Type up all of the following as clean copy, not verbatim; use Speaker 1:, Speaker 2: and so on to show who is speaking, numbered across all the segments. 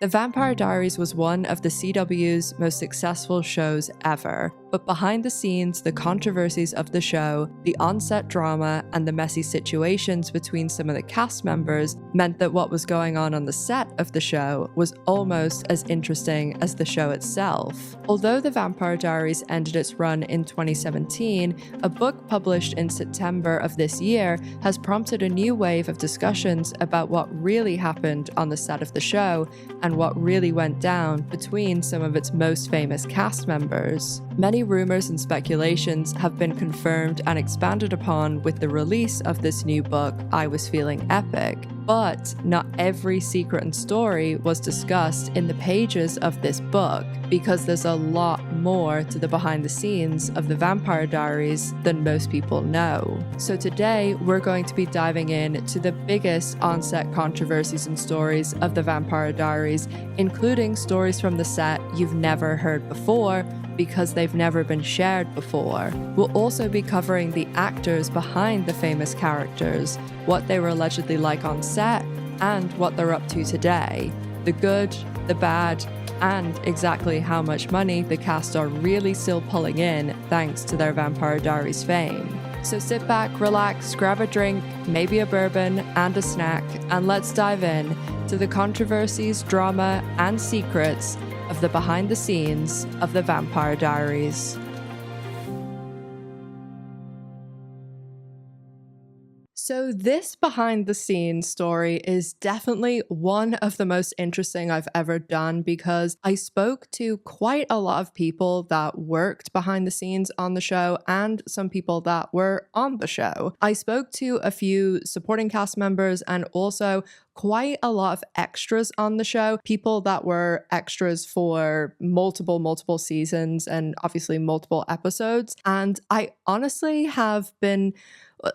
Speaker 1: The Vampire Diaries was one of the CW's most successful shows ever, but behind the scenes, the controversies of the show, the on-set drama, and the messy situations between some of the cast members meant that what was going on the set of the show was almost as interesting as the show itself. Although The Vampire Diaries ended its run in 2017, a book published in September of this year has prompted a new wave of discussions about what really happened on the set of the show and what really went down between some of its most famous cast members. Many rumors and speculations have been confirmed and expanded upon with the release of this new book, I Was Feeling Epic. But not every secret and story was discussed in the pages of this book, because there's a lot more to the behind the scenes of the Vampire Diaries than most people know. So today, we're going to be diving in to the biggest on-set controversies and stories of the Vampire Diaries, including stories from the set you've never heard before, because they've never been shared before. We'll also be covering the actors behind the famous characters, what they were allegedly like on set, and what they're up to today. The good, the bad, and exactly how much money the cast are really still pulling in thanks to their Vampire Diaries fame. So sit back, relax, grab a drink, maybe a bourbon and a snack, and let's dive in to the controversies, drama, and secrets of the behind the scenes of the Vampire Diaries. So this behind the scenes story is definitely one of the most interesting I've ever done, because I spoke to quite a lot of people that worked behind the scenes on the show and some people that were on the show. I spoke to a few supporting cast members and also quite a lot of extras on the show, people that were extras for multiple seasons and obviously multiple episodes. And I honestly have been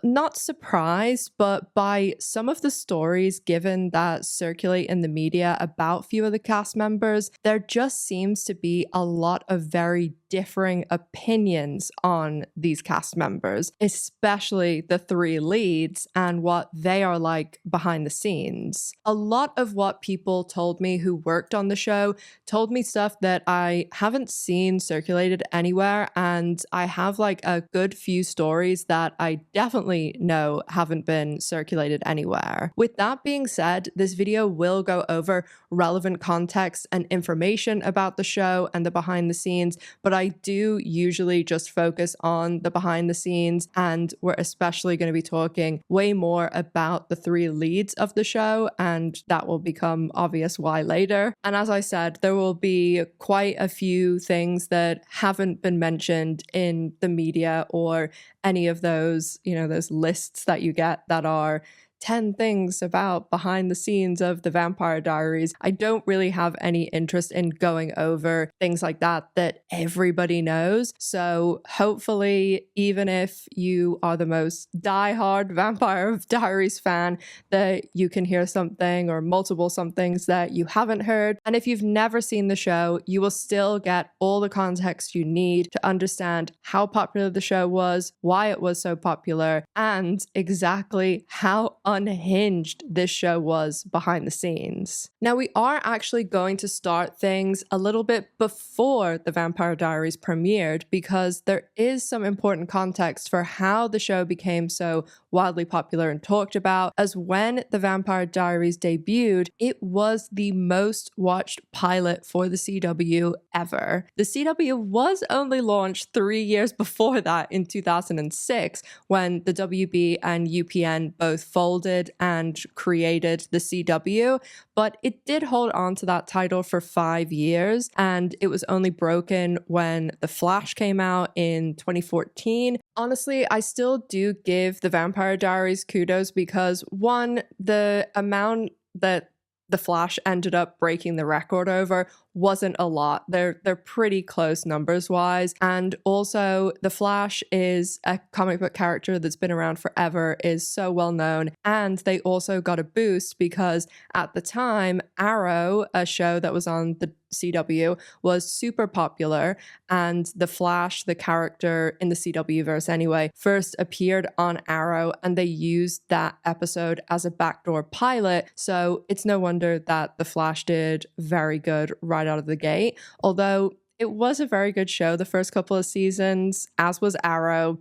Speaker 1: not surprised, but by some of the stories given that circulate in the media about few of the cast members, there just seems to be a lot of very differing opinions on these cast members, especially the three leads and what they are like behind the scenes. A lot of what people told me who worked on the show told me stuff that I haven't seen circulated anywhere, and I have like a good few stories that I definitely know haven't been circulated anywhere. With that being said, this video will go over relevant context and information about the show and the behind the scenes, but I do usually just focus on the behind the scenes, and we're especially going to be talking way more about the three leads of the show, and that will become obvious why later. And as I said, there will be quite a few things that haven't been mentioned in the media or any of those, those lists that you get that are 10 things about behind the scenes of the Vampire Diaries. I don't really have any interest in going over things like that everybody knows. So hopefully, even if you are the most diehard Vampire Diaries fan, that you can hear something or multiple somethings that you haven't heard. And if you've never seen the show, you will still get all the context you need to understand how popular the show was, why it was so popular, and exactly how unhinged this show was behind the scenes. Now, we are actually going to start things a little bit before the Vampire Diaries premiered, because there is some important context for how the show became so wildly popular and talked about, as when the Vampire Diaries debuted, it was the most watched pilot for the CW ever. The CW was only launched 3 years before that in 2006, when the WB and UPN both folded and created the CW, but it did hold on to that title for 5 years, and it was only broken when The Flash came out in 2014. Honestly, I still do give the Vampire Diaries kudos, because one, the amount that The Flash ended up breaking the record over wasn't a lot. They're pretty close numbers wise. And also, The Flash is a comic book character that's been around forever, is so well known. And they also got a boost because at the time, Arrow, a show that was on the CW was super popular, and The Flash, the character in the CW verse anyway, first appeared on Arrow, and they used that episode as a backdoor pilot. So it's no wonder that The Flash did very good right out of the gate. Although it was a very good show the first couple of seasons, as was Arrow,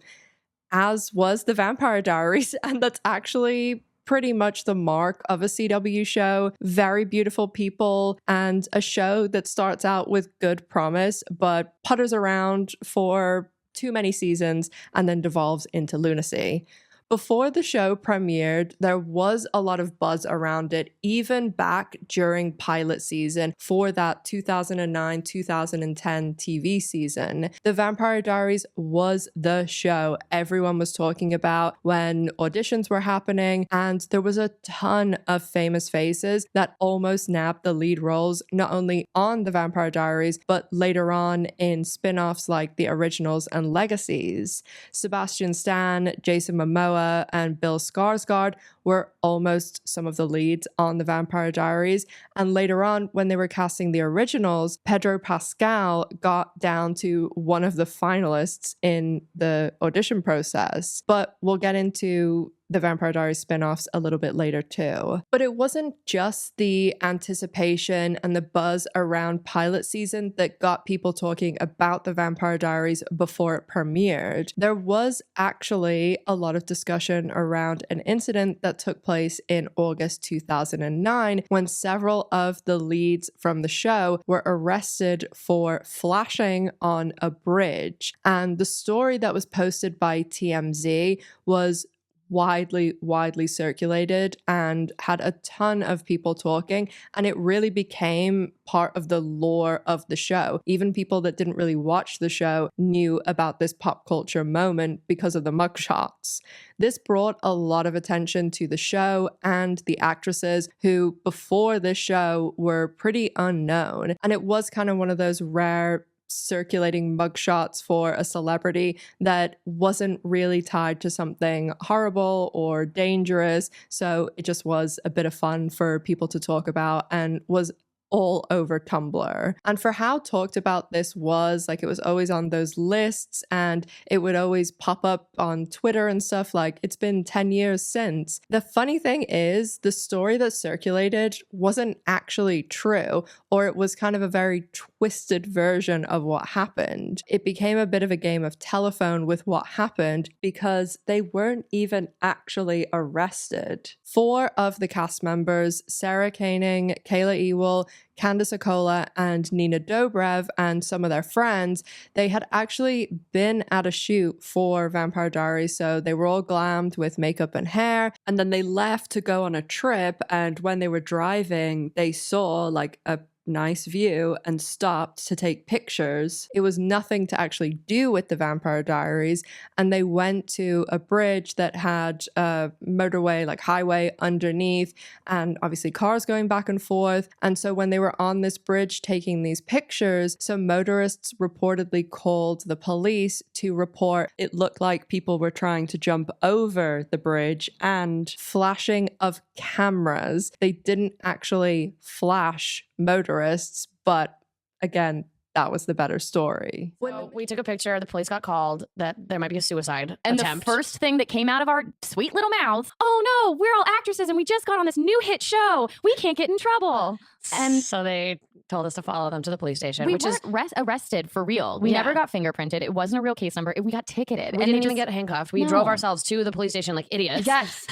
Speaker 1: as was The Vampire Diaries, and that's actually pretty much the mark of a CW show. Very beautiful people, and a show that starts out with good promise, but putters around for too many seasons and then devolves into lunacy. Before the show premiered, there was a lot of buzz around it, even back during pilot season for that 2009-2010 TV season. The Vampire Diaries was the show everyone was talking about when auditions were happening, and there was a ton of famous faces that almost nabbed the lead roles, not only on The Vampire Diaries, but later on in spin-offs like The Originals and Legacies. Sebastian Stan, Jason Momoa, and Bill Skarsgård were almost some of the leads on The Vampire Diaries. And later on, when they were casting the originals, Pedro Pascal got down to one of the finalists in the audition process. But we'll get into the Vampire Diaries spin-offs a little bit later too. But it wasn't just the anticipation and the buzz around pilot season that got people talking about the Vampire Diaries before it premiered. There was actually a lot of discussion around an incident that took place in August 2009 when several of the leads from the show were arrested for flashing on a bridge. And the story that was posted by TMZ was widely circulated and had a ton of people talking, and it really became part of the lore of the show. Even people that didn't really watch the show knew about this pop culture moment because of the mugshots. This brought a lot of attention to the show and the actresses who before this show were pretty unknown, and it was kind of one of those rare circulating mugshots for a celebrity that wasn't really tied to something horrible or dangerous. So it just was a bit of fun for people to talk about and was all over Tumblr. And for how talked about this was, like, it was always on those lists and it would always pop up on Twitter and stuff like, it's been 10 years since. The funny thing is, the story that circulated wasn't actually true, or it was kind of a very twisted version of what happened. It became a bit of a game of telephone with what happened because they weren't even actually arrested. 4 of the cast members, Sarah Koenig, Kayla Ewell, Candice Accola, and Nina Dobrev, and some of their friends, they had actually been at a shoot for Vampire Diaries, so they were all glammed with makeup and hair, and then they left to go on a trip, and when they were driving, they saw like a nice view and stopped to take pictures. It was nothing to actually do with the Vampire Diaries, and they went to a bridge that had a motorway, like highway underneath, and obviously cars going back and forth. And so when they were on this bridge taking these pictures, some motorists reportedly called the police to report it looked like people were trying to jump over the bridge and flashing of cameras. They didn't actually flash motorists, but again, that was the better story.
Speaker 2: So we took a picture, the police got called that there might be a suicide
Speaker 3: and
Speaker 2: attempt.
Speaker 3: the first thing that came out of our sweet little mouths, oh no, we're all actresses and we just got on this new hit show. We can't get in trouble.
Speaker 2: And so they told us to follow them to the police station,
Speaker 3: We
Speaker 2: which is
Speaker 3: weren't arrested for real. We
Speaker 2: Yeah.
Speaker 3: never got fingerprinted. It wasn't a real case number. We got ticketed.
Speaker 2: we
Speaker 3: and
Speaker 2: didn't
Speaker 3: they
Speaker 2: even
Speaker 3: just-
Speaker 2: get handcuffed. We
Speaker 3: No.
Speaker 2: drove ourselves to the police station like idiots.
Speaker 3: Yes.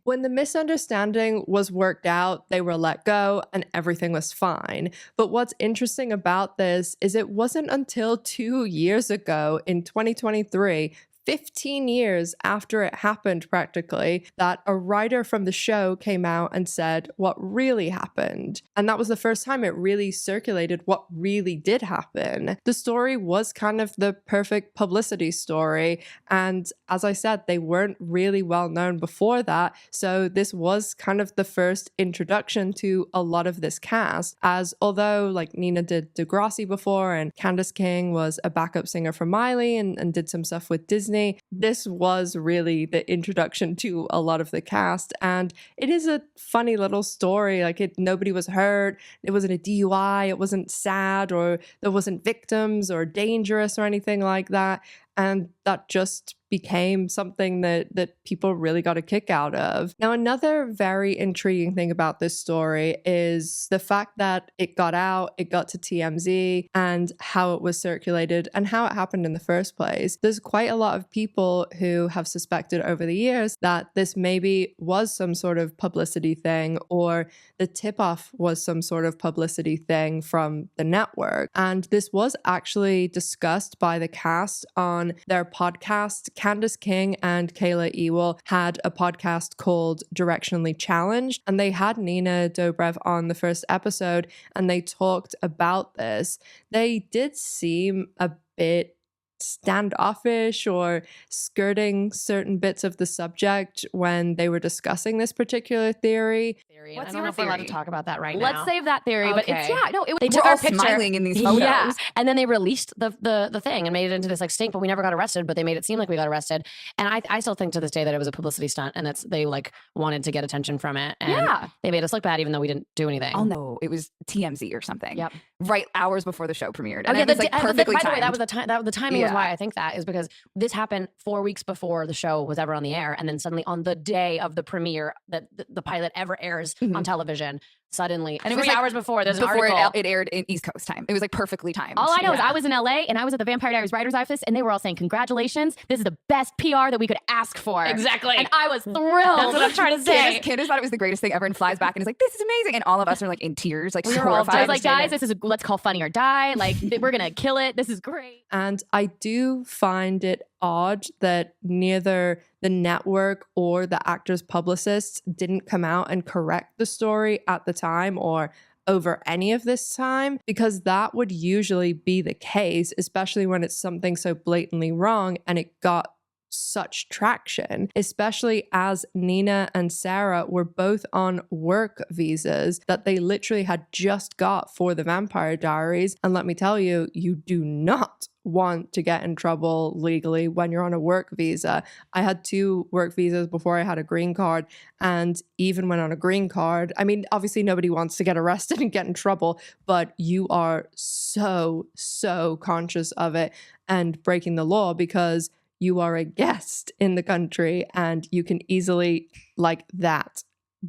Speaker 1: When the misunderstanding was worked out, they were let go and everything was fine. But what's interesting about this is it wasn't until 2 years ago in 2023, 15 years after it happened practically, that a writer from the show came out and said what really happened. And that was the first time it really circulated what really did happen. The story was kind of the perfect publicity story. And as I said, they weren't really well known before that. So this was kind of the first introduction to a lot of this cast, as although like Nina did Degrassi before and Candice King was a backup singer for Miley and did some stuff with Disney Disney, this was really the introduction to a lot of the cast. And it is a funny little story. Like, nobody was hurt. It wasn't a DUI. It wasn't sad, or there wasn't victims or dangerous or anything like that. And that just became something that people really got a kick out of. Now, another very intriguing thing about this story is the fact that it got out, it got to TMZ, and how it was circulated and how it happened in the first place. There's quite a lot of people who have suspected over the years that this maybe was some sort of publicity thing, or the tip-off was some sort of publicity thing from the network. And this was actually discussed by the cast on their podcast. Candace King and Kayla Ewell had a podcast called Directionally Challenged, and they had Nina Dobrev on the first episode, and they talked about this. They did seem a bit standoffish or skirting certain bits of the subject when they were discussing this particular theory.
Speaker 2: I don't know if we're allowed to talk about that right now.
Speaker 3: Let's save that theory. But it's, they
Speaker 4: We're
Speaker 3: took
Speaker 4: all
Speaker 3: our picture.
Speaker 4: smiling in these photos.
Speaker 2: Yeah, and then they released the thing and made it into this like stink, but we never got arrested, but they made it seem like we got arrested. And I still think to this day that it was a publicity stunt, and they like wanted to get attention from it, and they made us look bad even though we didn't do anything.
Speaker 4: Oh no, it was TMZ or something.
Speaker 2: Yep.
Speaker 4: Right hours before the show premiered. And
Speaker 2: Okay,
Speaker 4: it was like perfectly
Speaker 2: by the way,
Speaker 4: timed.
Speaker 2: that was the time. The timing was why I think that is because this happened 4 weeks before the show was ever on the air, and then suddenly on the day of the premiere that the pilot ever airs on television, suddenly,
Speaker 4: and it
Speaker 2: 3
Speaker 4: was like
Speaker 2: hours before there's an
Speaker 4: before
Speaker 2: article.
Speaker 4: it aired in East Coast time. It was like perfectly timed.
Speaker 3: All I know is I was in LA and I was at the Vampire Diaries writer's office, and they were all saying, "Congratulations, this is the best PR that we could ask for."
Speaker 2: Exactly.
Speaker 3: And I was thrilled.
Speaker 2: That's what I'm trying to say.
Speaker 4: Candace thought it was the greatest thing ever and flies back and is like, "This is amazing," and all of us are like in tears, like
Speaker 2: We were all
Speaker 4: horrified.
Speaker 3: I was like, guys, this is let's call Funny or Die. Like, we're gonna kill it. This is great.
Speaker 1: And I do find it odd that neither the network or the actors' publicists didn't come out and correct the story at the time or over any of this time, because that would usually be the case, especially when it's something so blatantly wrong and it got such traction, especially as Nina and Sarah were both on work visas that they literally had just got for the Vampire Diaries. And let me tell you, you do not want to get in trouble legally when you're on a work visa. I had 2 work visas before I had a green card, and even when on a green card, I mean, obviously nobody wants to get arrested and get in trouble, but you are so conscious of it and breaking the law because you are a guest in the country, and you can easily, like that,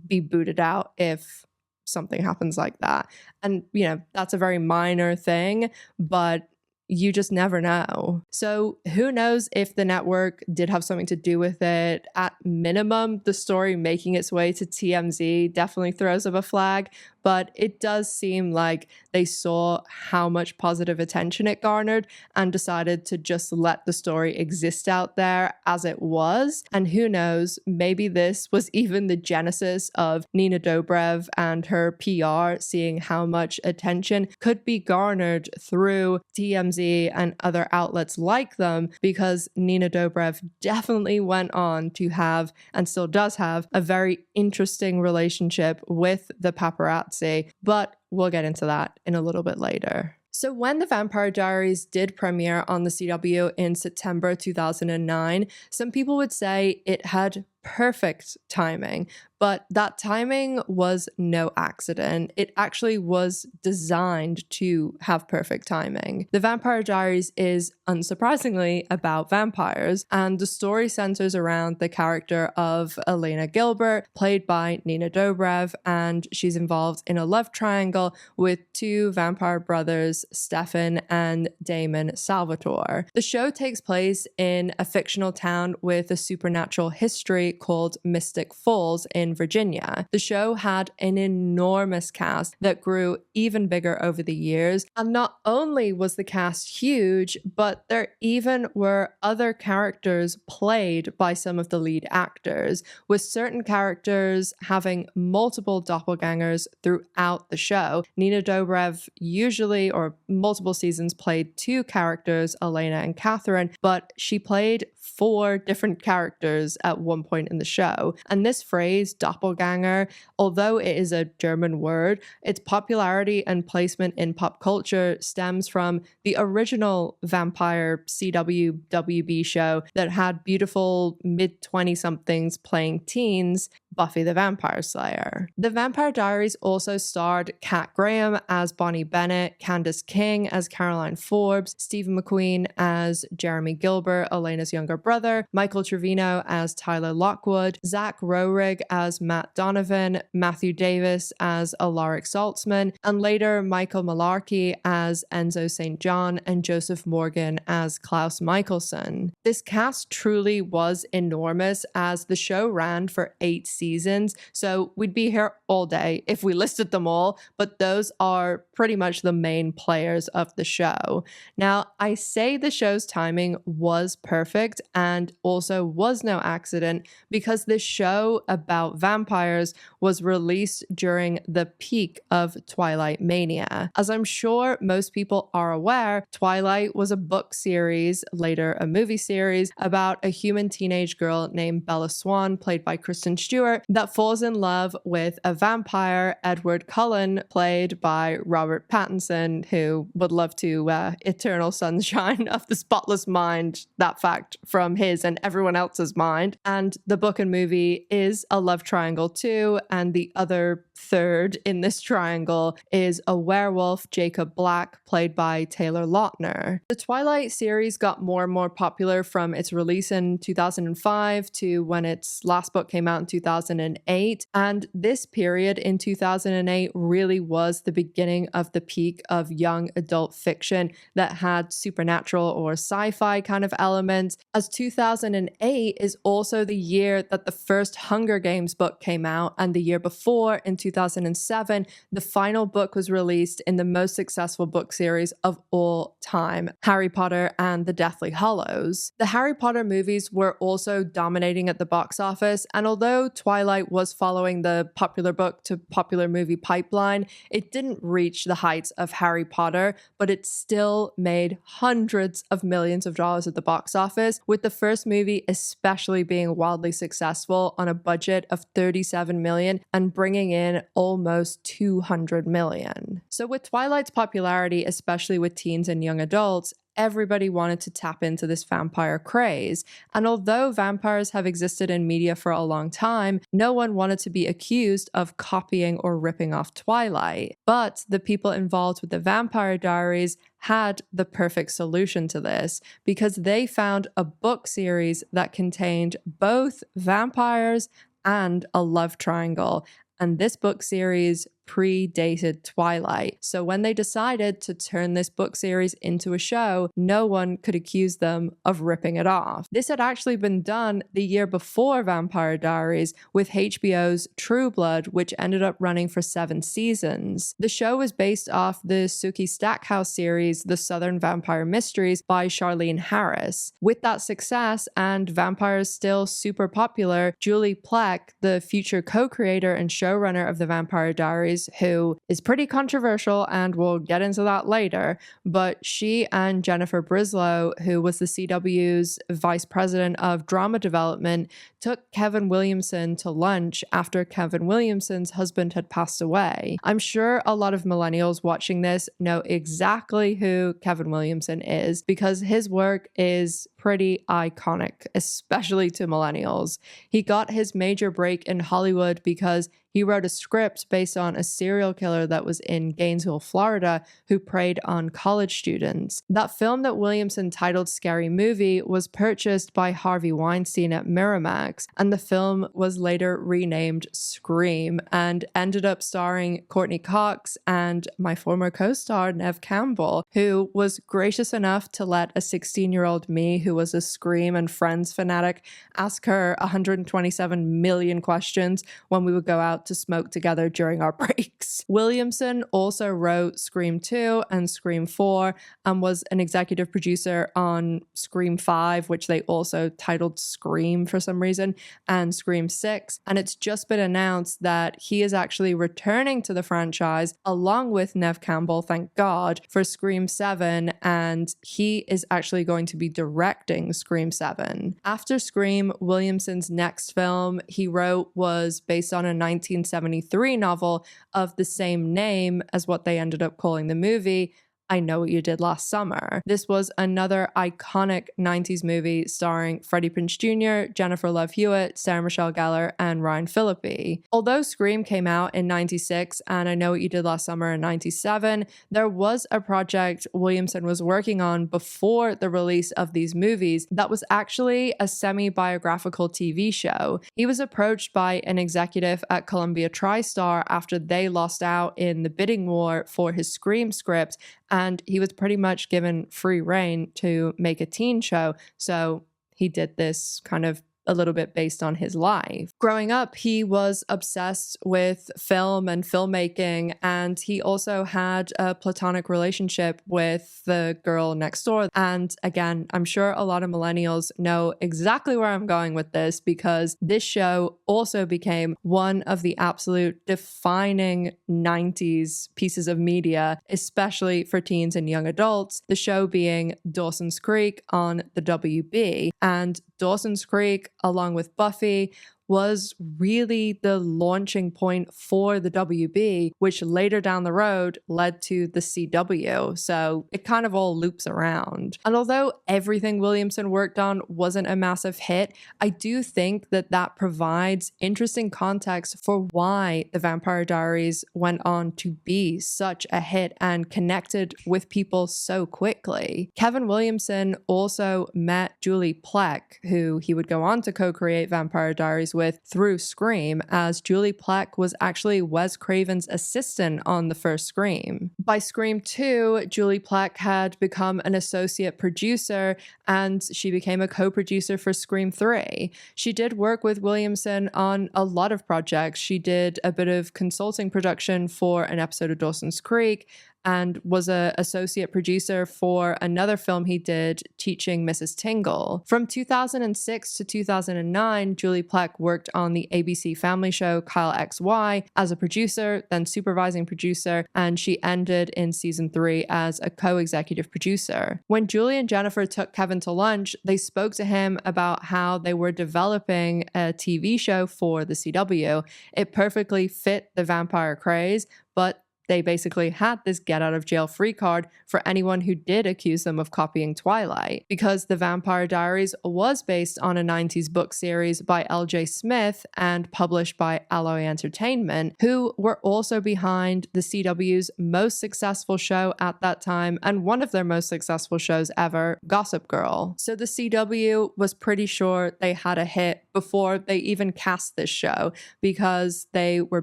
Speaker 1: be booted out if something happens like that. And, you know, that's a very minor thing, but you just never know. So who knows if the network did have something to do with it. At minimum, the story making its way to TMZ definitely throws up a flag, but it does seem like they saw how much positive attention it garnered and decided to just let the story exist out there as it was. And who knows, maybe this was even the genesis of Nina Dobrev and her PR seeing how much attention could be garnered through TMZ and other outlets like them, because Nina Dobrev definitely went on to have, and still does have, a very interesting relationship with the paparazzi, but we'll get into that in a little bit later. So when the Vampire Diaries did premiere on the CW in September 2009, some people would say it had perfect timing, but that timing was no accident. It actually was designed to have perfect timing. The Vampire Diaries is, unsurprisingly, about vampires, and the story centers around the character of Elena Gilbert, played by Nina Dobrev, and she's involved in a love triangle with 2 vampire brothers, Stefan and Damon Salvatore. The show takes place in a fictional town with a supernatural history called Mystic Falls in Virginia. The show had an enormous cast that grew even bigger over the years, and not only was the cast huge, but there even were other characters played by some of the lead actors, with certain characters having multiple doppelgangers throughout the show. Nina Dobrev usually, or multiple seasons, played 2 characters, Elena and Catherine, but she played 4 different characters at one point point in the show. And this phrase, doppelganger, although it is a German word, its popularity and placement in pop culture stems from the original vampire CW WB show that had beautiful mid-20-somethings playing teens, Buffy the Vampire Slayer. The Vampire Diaries also starred Kat Graham as Bonnie Bennett, Candace King as Caroline Forbes, Stephen McQueen as Jeremy Gilbert, Elena's younger brother, Michael Trevino as Tyler Lockwood, Zach Rohrig as Matt Donovan, Matthew Davis as Alaric Saltzman, and later Michael Malarkey as Enzo St. John and Joseph Morgan as Klaus Michelson. This cast truly was enormous as the show ran for 8 seasons, so we'd be here all day if we listed them all, but those are pretty much the main players of the show. Now, I say the show's timing was perfect and also was no accident because this show about vampires was released during the peak of Twilight mania. As I'm sure most people are aware, Twilight was a book series, later a movie series, about a human teenage girl named Bella Swan, played by Kristen Stewart, that falls in love with a vampire, Edward Cullen, played by Robert Pattinson, who would love to eternal sunshine of the spotless mind, that fact, from his and everyone else's mind. And the book and movie is a love triangle too, and the other third in this triangle is a werewolf, Jacob Black, played by Taylor Lautner. The Twilight series got more and more popular from its release in 2005 to when its last book came out in 2008, and this period in 2008 really was the beginning of the peak of young adult fiction that had supernatural or sci-fi kind of elements, as 2008 is also the year that the first Hunger Games book came out, and the year before, in 2007, the final book was released in the most successful book series of all time, Harry Potter and the Deathly Hallows. The Harry Potter movies were also dominating at the box office, and although Twilight was following the popular book to popular movie pipeline, it didn't reach the heights of Harry Potter, but it still made hundreds of millions of dollars at the box office, with the first movie especially being wildly successful on a budget of $37 million and bringing in almost $200 million. So with Twilight's popularity, especially with teens and young adults, everybody wanted to tap into this vampire craze. And although vampires have existed in media for a long time, no one wanted to be accused of copying or ripping off Twilight. But the people involved with the Vampire Diaries had the perfect solution to this because they found a book series that contained both vampires and a love triangle. And this book series predated Twilight. So when they decided to turn this book series into a show, no one could accuse them of ripping it off. This had actually been done the year before Vampire Diaries with HBO's True Blood, which ended up running for 7 seasons. The show was based off the Sookie Stackhouse series, The Southern Vampire Mysteries by Charlene Harris. With that success and vampires still super popular, Julie Plec, the future co-creator and showrunner of The Vampire Diaries, who is pretty controversial, and we'll get into that later, but she and Jennifer Brislow, who was the CW's vice president of drama development, took Kevin Williamson to lunch after Kevin Williamson's husband had passed away. I'm sure a lot of millennials watching this know exactly who Kevin Williamson is because his work is pretty iconic, especially to millennials. He got his major break in Hollywood because he wrote a script based on a serial killer that was in Gainesville, Florida, who preyed on college students. That film that Williamson titled Scary Movie was purchased by Harvey Weinstein at Miramax, and the film was later renamed Scream and ended up starring Courtney Cox and my former co-star Neve Campbell, who was gracious enough to let a 16-year-old me who was a Scream and Friends fanatic ask her 127 million questions when we would go out to smoke together during our breaks. Williamson also wrote Scream 2 and Scream 4 and was an executive producer on Scream 5, which they also titled Scream for some reason, and Scream 6. And it's just been announced that he is actually returning to the franchise along with Neve Campbell, thank God, for Scream 7, and he is actually going to be directing directing Scream 7. After Scream, Williamson's next film he wrote was based on a 1973 novel of the same name as what they ended up calling the movie, I Know What You Did Last Summer. This was another iconic 90s movie starring Freddie Prinze Jr., Jennifer Love Hewitt, Sarah Michelle Gellar, and Ryan Phillippe. Although Scream came out in 96 and I Know What You Did Last Summer in 97, there was a project Williamson was working on before the release of these movies that was actually a semi-biographical TV show. He was approached by an executive at Columbia TriStar after they lost out in the bidding war for his Scream script, and he was pretty much given free rein to make a teen show. So he did this kind of a little bit based on his life. Growing up, he was obsessed with film and filmmaking, and he also had a platonic relationship with the girl next door. And again, I'm sure a lot of millennials know exactly where I'm going with this, because this show also became one of the absolute defining 90s pieces of media, especially for teens and young adults, the show being Dawson's Creek on the WB. And Dawson's Creek, along with Buffy, was really the launching point for the WB, which later down the road led to the CW. So it kind of all loops around. And although everything Williamson worked on wasn't a massive hit, I do think that that provides interesting context for why the Vampire Diaries went on to be such a hit and connected with people so quickly. Kevin Williamson also met Julie Plec, who he would go on to co-create Vampire Diaries with through Scream, as Julie Plec was actually Wes Craven's assistant on the first Scream. By Scream 2, Julie Plec had become an associate producer, and she became a co-producer for Scream 3. She did work with Williamson on a lot of projects. She did a bit of consulting production for an episode of Dawson's Creek, and was an associate producer for another film he did, Teaching Mrs. Tingle. From 2006 to 2009, Julie Plec worked on the ABC family show Kyle XY as a producer, then supervising producer, and she ended in season 3 as a co-executive producer. When Julie and Jennifer took Kevin to lunch, they spoke to him about how they were developing a TV show for the CW. It perfectly fit the vampire craze, but they basically had this get out of jail free card for anyone who did accuse them of copying Twilight. Because The Vampire Diaries was based on a 90s book series by L.J. Smith and published by Alloy Entertainment, who were also behind the CW's most successful show at that time and one of their most successful shows ever, Gossip Girl. So the CW was pretty sure they had a hit before they even cast this show, because they were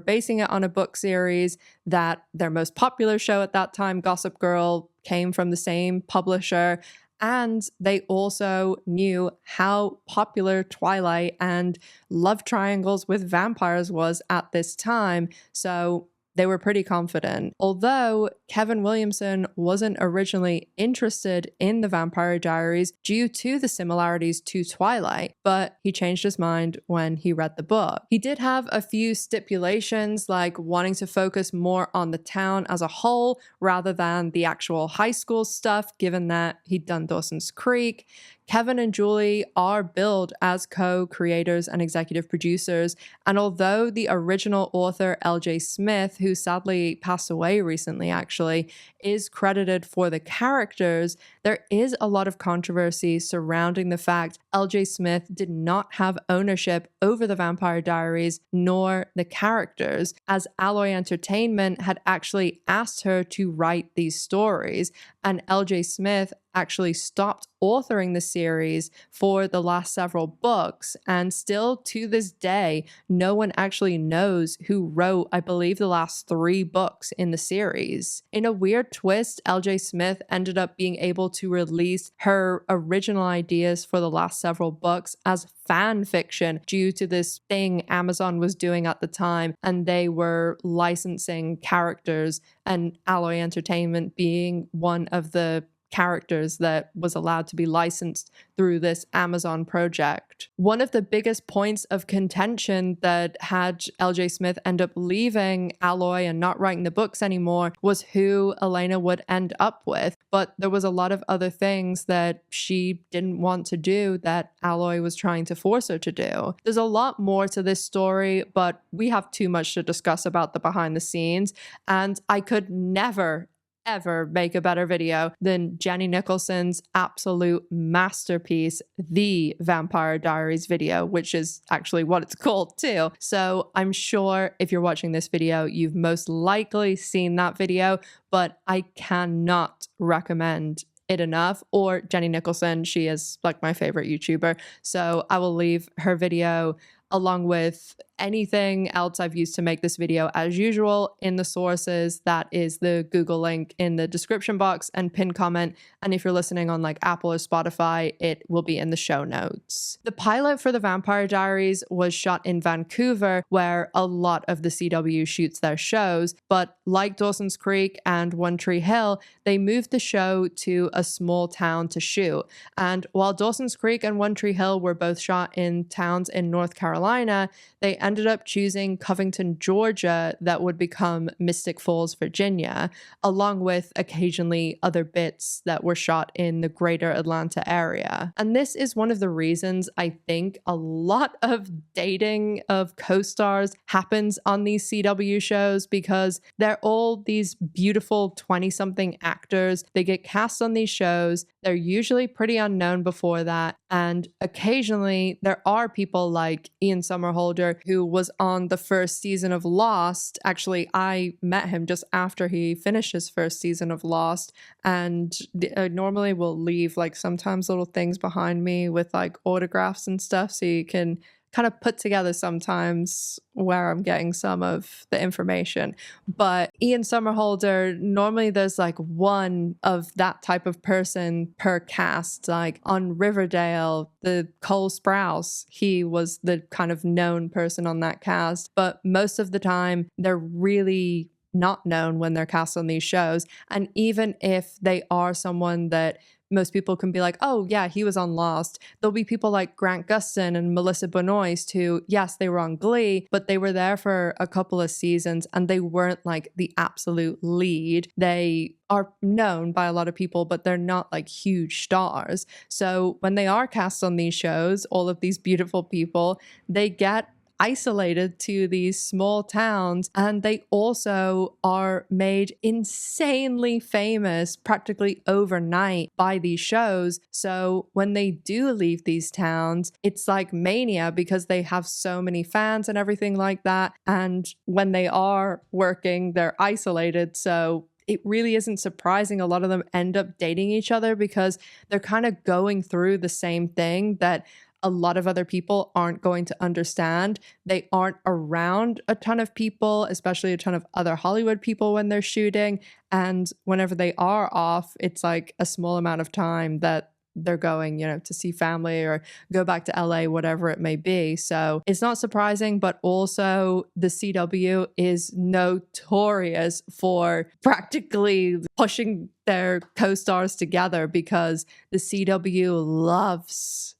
Speaker 1: basing it on a book series that their most popular show at that time, Gossip Girl, came from the same publisher. And they also knew how popular Twilight and love triangles with vampires was at this time. So they were pretty confident. Although Kevin Williamson wasn't originally interested in the Vampire Diaries due to the similarities to Twilight, but he changed his mind when he read the book. He did have a few stipulations, like wanting to focus more on the town as a whole rather than the actual high school stuff, given that he'd done Dawson's Creek. Kevin and Julie are billed as co-creators and executive producers, and although the original author L.J. Smith, who sadly passed away recently actually, is credited for the characters, there is a lot of controversy surrounding the fact L.J. Smith did not have ownership over the Vampire Diaries nor the characters, as Alloy Entertainment had actually asked her to write these stories, and L.J. Smith actually stopped authoring the series for the last several books, and still to this day no one actually knows who wrote, I believe, the last 3 books in the series. In a weird twist, L.J. Smith ended up being able to release her original ideas for the last several books as fan fiction due to this thing Amazon was doing at the time, and they were licensing characters, and Alloy Entertainment being one of the characters that was allowed to be licensed through this Amazon project. One of the biggest points of contention that had LJ Smith end up leaving Alloy and not writing the books anymore was who Elena would end up with. But there was a lot of other things that she didn't want to do that Alloy was trying to force her to do. There's a lot more to this story, but we have too much to discuss about the behind the scenes, and I could never ever make a better video than Jenny Nicholson's absolute masterpiece, the Vampire Diaries video, which is actually what it's called too. So I'm sure if you're watching this video, you've most likely seen that video, but I cannot recommend it enough. Or Jenny Nicholson, she is like my favorite YouTuber. So I will leave her video along with anything else I've used to make this video as usual in the sources. That is the Google link in the description box and pinned comment. And if you're listening on like Apple or Spotify, it will be in the show notes. The pilot for the Vampire Diaries was shot in Vancouver, where a lot of the CW shoots their shows. But like Dawson's Creek and One Tree Hill, they moved the show to a small town to shoot. And while Dawson's Creek and One Tree Hill were both shot in towns in North Carolina, they ended up choosing Covington, Georgia, that would become Mystic Falls, Virginia, along with occasionally other bits that were shot in the greater Atlanta area. And this is one of the reasons I think a lot of dating of co-stars happens on these CW shows, because they're all these beautiful 20-something actors. They get cast on these shows. They're usually pretty unknown before that. And occasionally there are people like Ian Somerhalder, who was on the first season of Lost. Actually, I met him just after he finished his first season of Lost. And I normally will leave like sometimes little things behind me with like autographs and stuff, so you can kind of put together sometimes where I'm getting some of the information. But Ian Somerhalder, normally there's like one of that type of person per cast. Like on Riverdale, the Cole Sprouse, he was the kind of known person on that cast. But most of the time, they're really not known when they're cast on these shows. And even if they are someone that most people can be like, oh yeah, he was on Lost, there'll be people like Grant Gustin and Melissa Benoist who, yes, they were on Glee, but they were there for a couple of seasons and they weren't like the absolute lead. They are known by a lot of people, but they're not like huge stars. So when they are cast on these shows, all of these beautiful people, they get isolated to these small towns, and they also are made insanely famous practically overnight by these shows. So when they do leave these towns, it's like mania because they have so many fans and everything like that. And when they are working, they're isolated. So it really isn't surprising a lot of them end up dating each other, because they're kind of going through the same thing that a lot of other people aren't going to understand. They aren't around a ton of people, especially a ton of other Hollywood people when they're shooting. And whenever they are off, it's like a small amount of time that they're going, to see family or go back to LA, whatever it may be. So it's not surprising, but also the CW is notorious for practically pushing their co-stars together, because the CW loves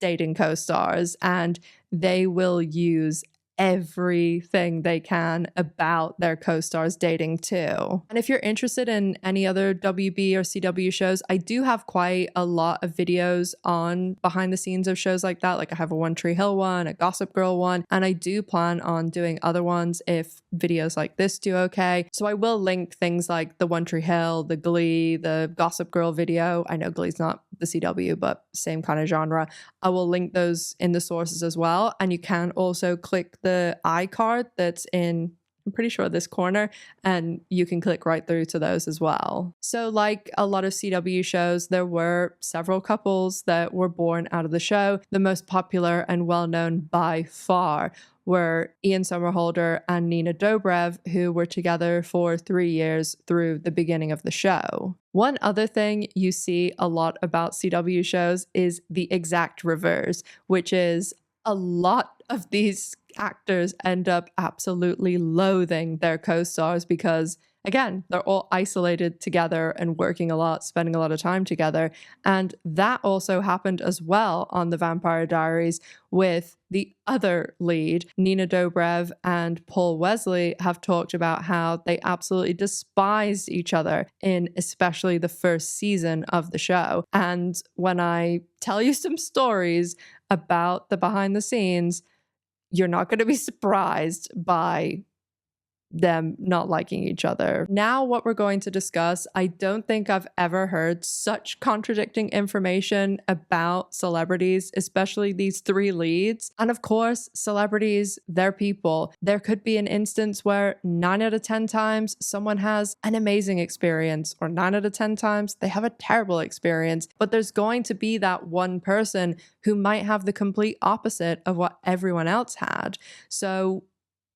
Speaker 1: dating co-stars and they will use everything they can about their co-stars dating too. And if you're interested in any other WB or CW shows, I do have quite a lot of videos on behind the scenes of shows like that. Like I have a One Tree Hill one, a Gossip Girl one, and I do plan on doing other ones if videos like this do okay. So I will link things like the One Tree Hill, the Glee, the Gossip Girl video. I know Glee's not the CW, but same kind of genre. I will link those in the sources as well. And you can also click the iCard that's in, I'm pretty sure, this corner, and you can click right through to those as well. So like a lot of CW shows, there were several couples that were born out of the show. The most popular and well-known by far were Ian Somerhalder and Nina Dobrev, who were together for 3 years through the beginning of the show. One other thing you see a lot about CW shows is the exact reverse, which is a lot of these actors end up absolutely loathing their co-stars because again, they're all isolated together and working a lot, spending a lot of time together. And that also happened as well on the Vampire Diaries with the other lead. Nina Dobrev and Paul Wesley have talked about how they absolutely despised each other in especially the first season of the show. And when I tell you some stories about the behind the scenes, you're not going to be surprised by them not liking each other. Now, what we're going to discuss, I don't think I've ever heard such contradicting information about celebrities, especially these three leads. And of course, celebrities, they're people. There could be an instance where 9 out of 10 times someone has an amazing experience, or 9 out of 10 times they have a terrible experience. But there's going to be that one person who might have the complete opposite of what everyone else had. So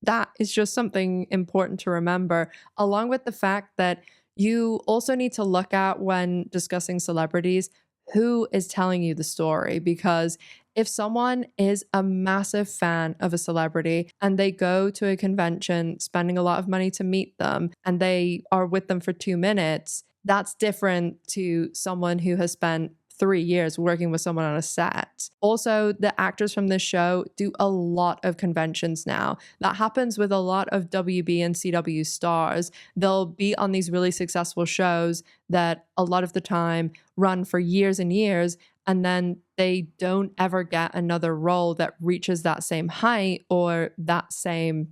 Speaker 1: that is just something important to remember, along with the fact that you also need to look at, when discussing celebrities, who is telling you the story. Because if someone is a massive fan of a celebrity and they go to a convention spending a lot of money to meet them and they are with them for 2 minutes, that's different to someone who has spent 3 years working with someone on a set. Also, the actors from this show do a lot of conventions now. That happens with a lot of WB and CW stars. They'll be on these really successful shows that a lot of the time run for years and years, and then they don't ever get another role that reaches that same height or that same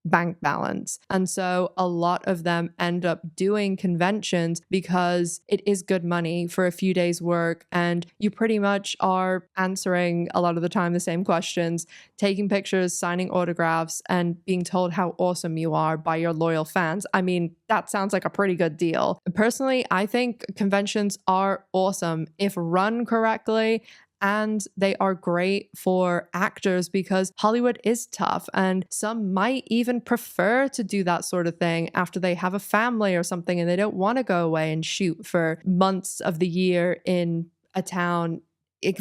Speaker 1: bank balance. And so a lot of them end up doing conventions because it is good money for a few days' work, and you pretty much are answering a lot of the time the same questions, taking pictures, signing autographs, and being told how awesome you are by your loyal fans. I mean, that sounds like a pretty good deal. Personally, I think conventions are awesome if run correctly. And they are great for actors because Hollywood is tough, and some might even prefer to do that sort of thing after they have a family or something and they don't want to go away and shoot for months of the year in a town.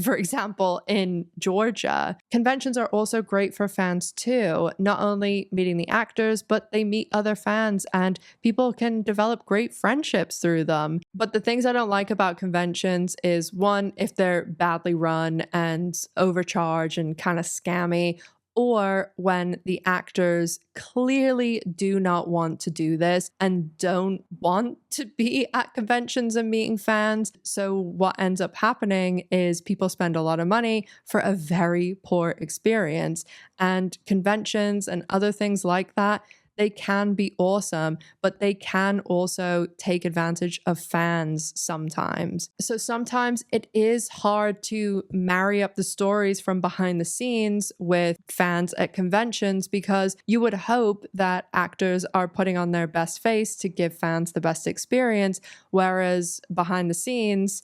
Speaker 1: For example, in Georgia. Conventions are also great for fans too, not only meeting the actors, but they meet other fans and people can develop great friendships through them. But the things I don't like about conventions is, one, if they're badly run and overcharged and kind of scammy, or when the actors clearly do not want to do this and don't want to be at conventions and meeting fans. So what ends up happening is people spend a lot of money for a very poor experience. And conventions and other things like that, they can be awesome, but they can also take advantage of fans sometimes. So sometimes it is hard to marry up the stories from behind the scenes with fans at conventions, because you would hope that actors are putting on their best face to give fans the best experience, whereas behind the scenes,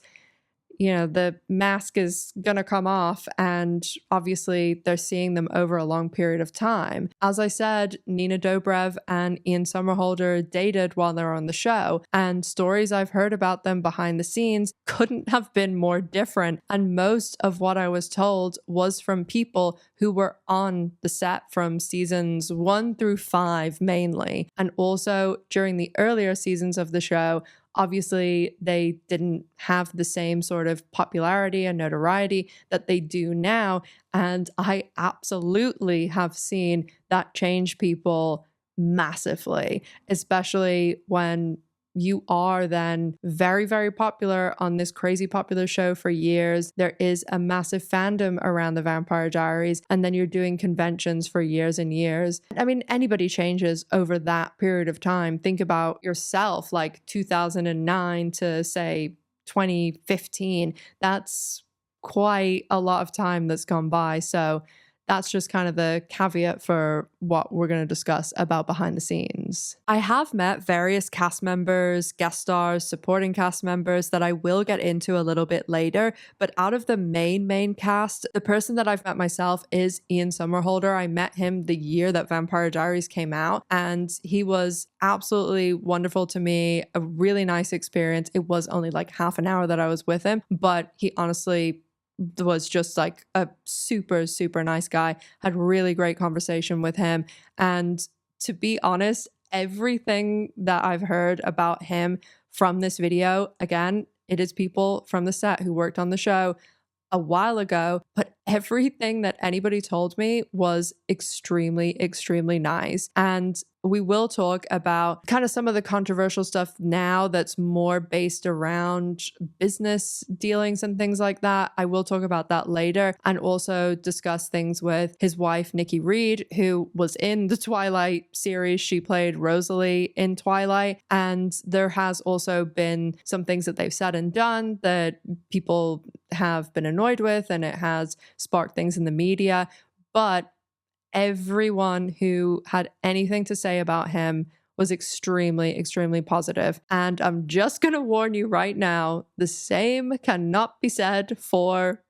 Speaker 1: you know, the mask is going to come off, and obviously they're seeing them over a long period of time. As I said, Nina Dobrev and Ian Somerhalder dated while they were on the show, and stories I've heard about them behind the scenes couldn't have been more different. And most of what I was told was from people who were on the set from seasons 1 through 5 mainly, and also during the earlier seasons of the show. Obviously, they didn't have the same sort of popularity and notoriety that they do now. And I absolutely have seen that change people massively, especially when you are then very, very popular on this crazy popular show for years. There is a massive fandom around the Vampire Diaries, and then you're doing conventions for years and years. I mean, anybody changes over that period of time. Think about yourself, like 2009 to say 2015. That's quite a lot of time that's gone by. So that's just kind of the caveat for what we're going to discuss about behind the scenes. I have met various cast members, guest stars, supporting cast members that I will get into a little bit later. But out of the main cast, the person that I've met myself is Ian Somerhalder. I met him the year that Vampire Diaries came out, and he was absolutely wonderful to me. A really nice experience. It was only like half an hour that I was with him, but he honestly was just like a super, super nice guy. Had really great conversation with him. And to be honest, everything that I've heard about him from this video, again, it is people from the set who worked on the show a while ago, but everything that anybody told me was extremely, extremely nice. And we will talk about kind of some of the controversial stuff now that's more based around business dealings and things like that. I will talk about that later, and also discuss things with his wife, Nikki Reed, who was in the Twilight series. She played Rosalie in Twilight. And there has also been some things that they've said and done that people have been annoyed with, and it has sparked things in the media. But everyone who had anything to say about him was extremely, extremely positive. And I'm just going to warn you right now, the same cannot be said for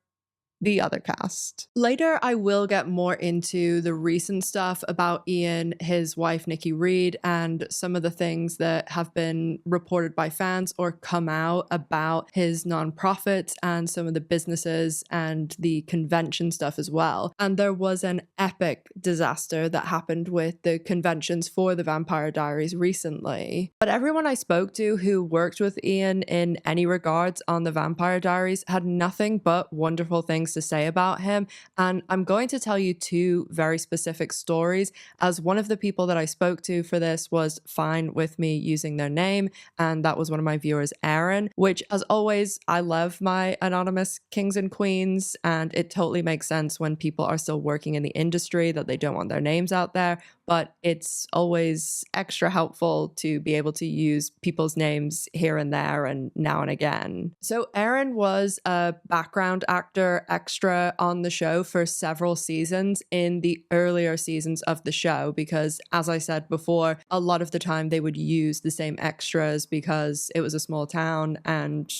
Speaker 1: the other cast. Later, I will get more into the recent stuff about Ian, his wife, Nikki Reed, and some of the things that have been reported by fans or come out about his nonprofits and some of the businesses and the convention stuff as well. And there was an epic disaster that happened with the conventions for the Vampire Diaries recently. But everyone I spoke to who worked with Ian in any regards on the Vampire Diaries had nothing but wonderful things to say about him. And I'm going to tell you two very specific stories, as one of the people that I spoke to for this was fine with me using their name, and that was one of my viewers, Aaron, which, as always, I love my anonymous kings and queens, and it totally makes sense when people are still working in the industry that they don't want their names out there. But it's always extra helpful to be able to use people's names here and there and now and again. So Aaron was a background actor extra on the show for several seasons in the earlier seasons of the show, because as I said before, a lot of the time they would use the same extras because it was a small town and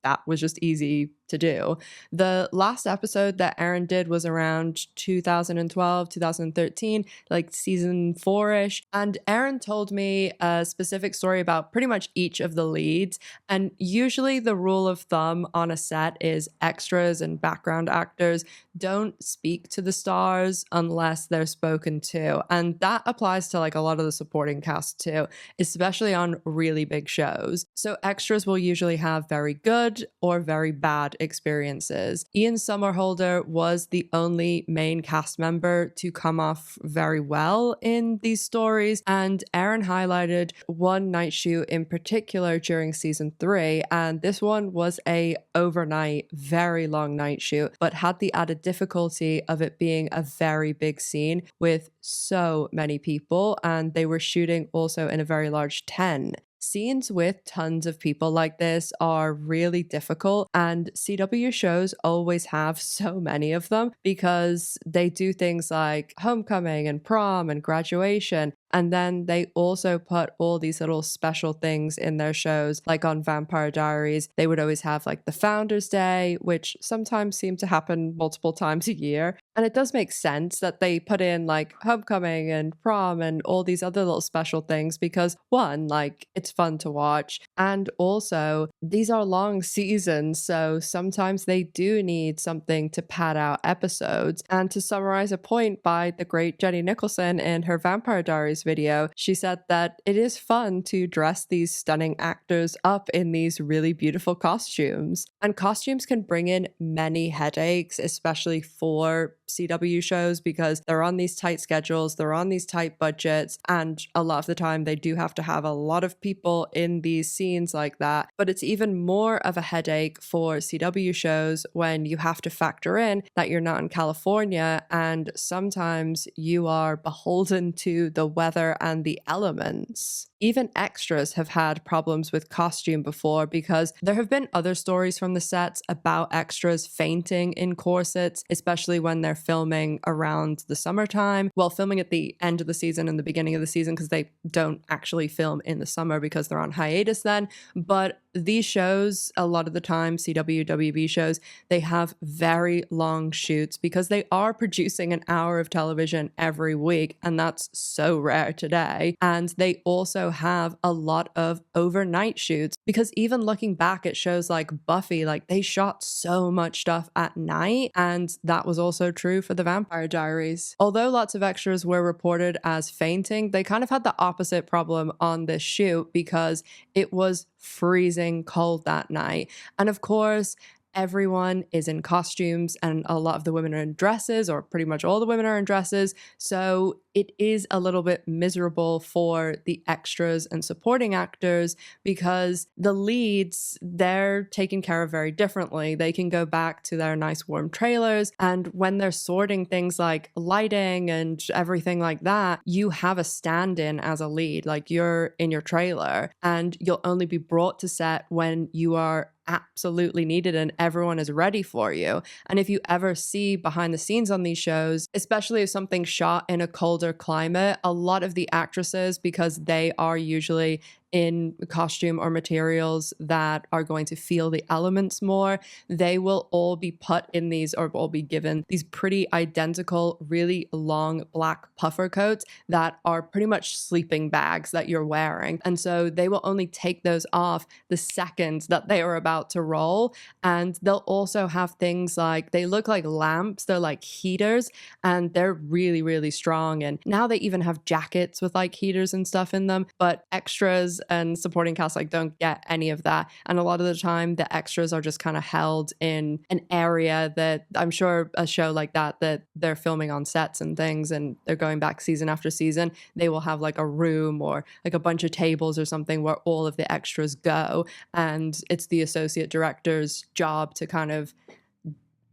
Speaker 1: that was just easy to do. The last episode that Aaron did was around 2012, 2013, like season 4-ish. And Aaron told me a specific story about pretty much each of the leads. And usually the rule of thumb on a set is extras and background actors don't speak to the stars unless they're spoken to. And that applies to like a lot of the supporting cast too, especially on really big shows. So extras will usually have very good or very bad experiences. Ian Somerhalder was the only main cast member to come off very well in these stories, and Aaron highlighted one night shoot in particular during season 3, and this one was a overnight, very long night shoot, but had the added difficulty of it being a very big scene with so many people, and they were shooting also in a very large tent. Scenes with tons of people like this are really difficult, and CW shows always have so many of them because they do things like homecoming and prom and graduation. And then they also put all these little special things in their shows, like on Vampire Diaries, they would always have like the Founders Day, which sometimes seemed to happen multiple times a year. And it does make sense that they put in like homecoming and prom and all these other little special things because, one, like it's fun to watch. And also, these are long seasons, so sometimes they do need something to pad out episodes. And to summarize a point by the great Jenny Nicholson in her Vampire Diaries video, she said that it is fun to dress these stunning actors up in these really beautiful costumes. And costumes can bring in many headaches, especially for CW shows, because they're on these tight schedules, they're on these tight budgets, and a lot of the time they do have to have a lot of people in these scenes like that. But it's even more of a headache for CW shows when you have to factor in that you're not in California and sometimes you are beholden to the weather and the elements. Even extras have had problems with costume before because there have been other stories from the sets about extras fainting in corsets, especially when they're filming around the summertime. Well, filming at the end of the season and the beginning of the season because they don't actually film in the summer because they're on hiatus then. But these shows, a lot of the time, CW, WB shows, they have very long shoots because they are producing an hour of television every week, and that's so rare today. And they also have a lot of overnight shoots because even looking back at shows like Buffy, like they shot so much stuff at night, and that was also true for the Vampire Diaries. Although lots of extras were reported as fainting, they kind of had the opposite problem on this shoot because it was freezing cold that night. And of course, everyone is in costumes and a lot of the women are in dresses, or pretty much all the women are in dresses. So it is a little bit miserable for the extras and supporting actors because the leads, they're taken care of very differently. They can go back to their nice warm trailers. And when they're sorting things like lighting and everything like that, you have a stand-in as a lead. Like you're in your trailer and you'll only be brought to set when you are absolutely needed and everyone is ready for you. And if you ever see behind the scenes on these shows, especially if something's shot in a colder climate, a lot of the actresses, because they are usually in costume or materials that are going to feel the elements more, they will all be put in these, or all be given these pretty identical, really long black puffer coats that are pretty much sleeping bags that you're wearing. And so they will only take those off the second that they are about to roll. And they'll also have things like, they look like lamps, they're like heaters, and they're really, really strong. And now they even have jackets with like heaters and stuff in them, but extras and supporting cast like don't get any of that. And a lot of the time the extras are just kind of held in an area that, I'm sure a show like that they're filming on sets and things and they're going back season after season, they will have like a room or like a bunch of tables or something where all of the extras go, and it's the associate director's job to kind of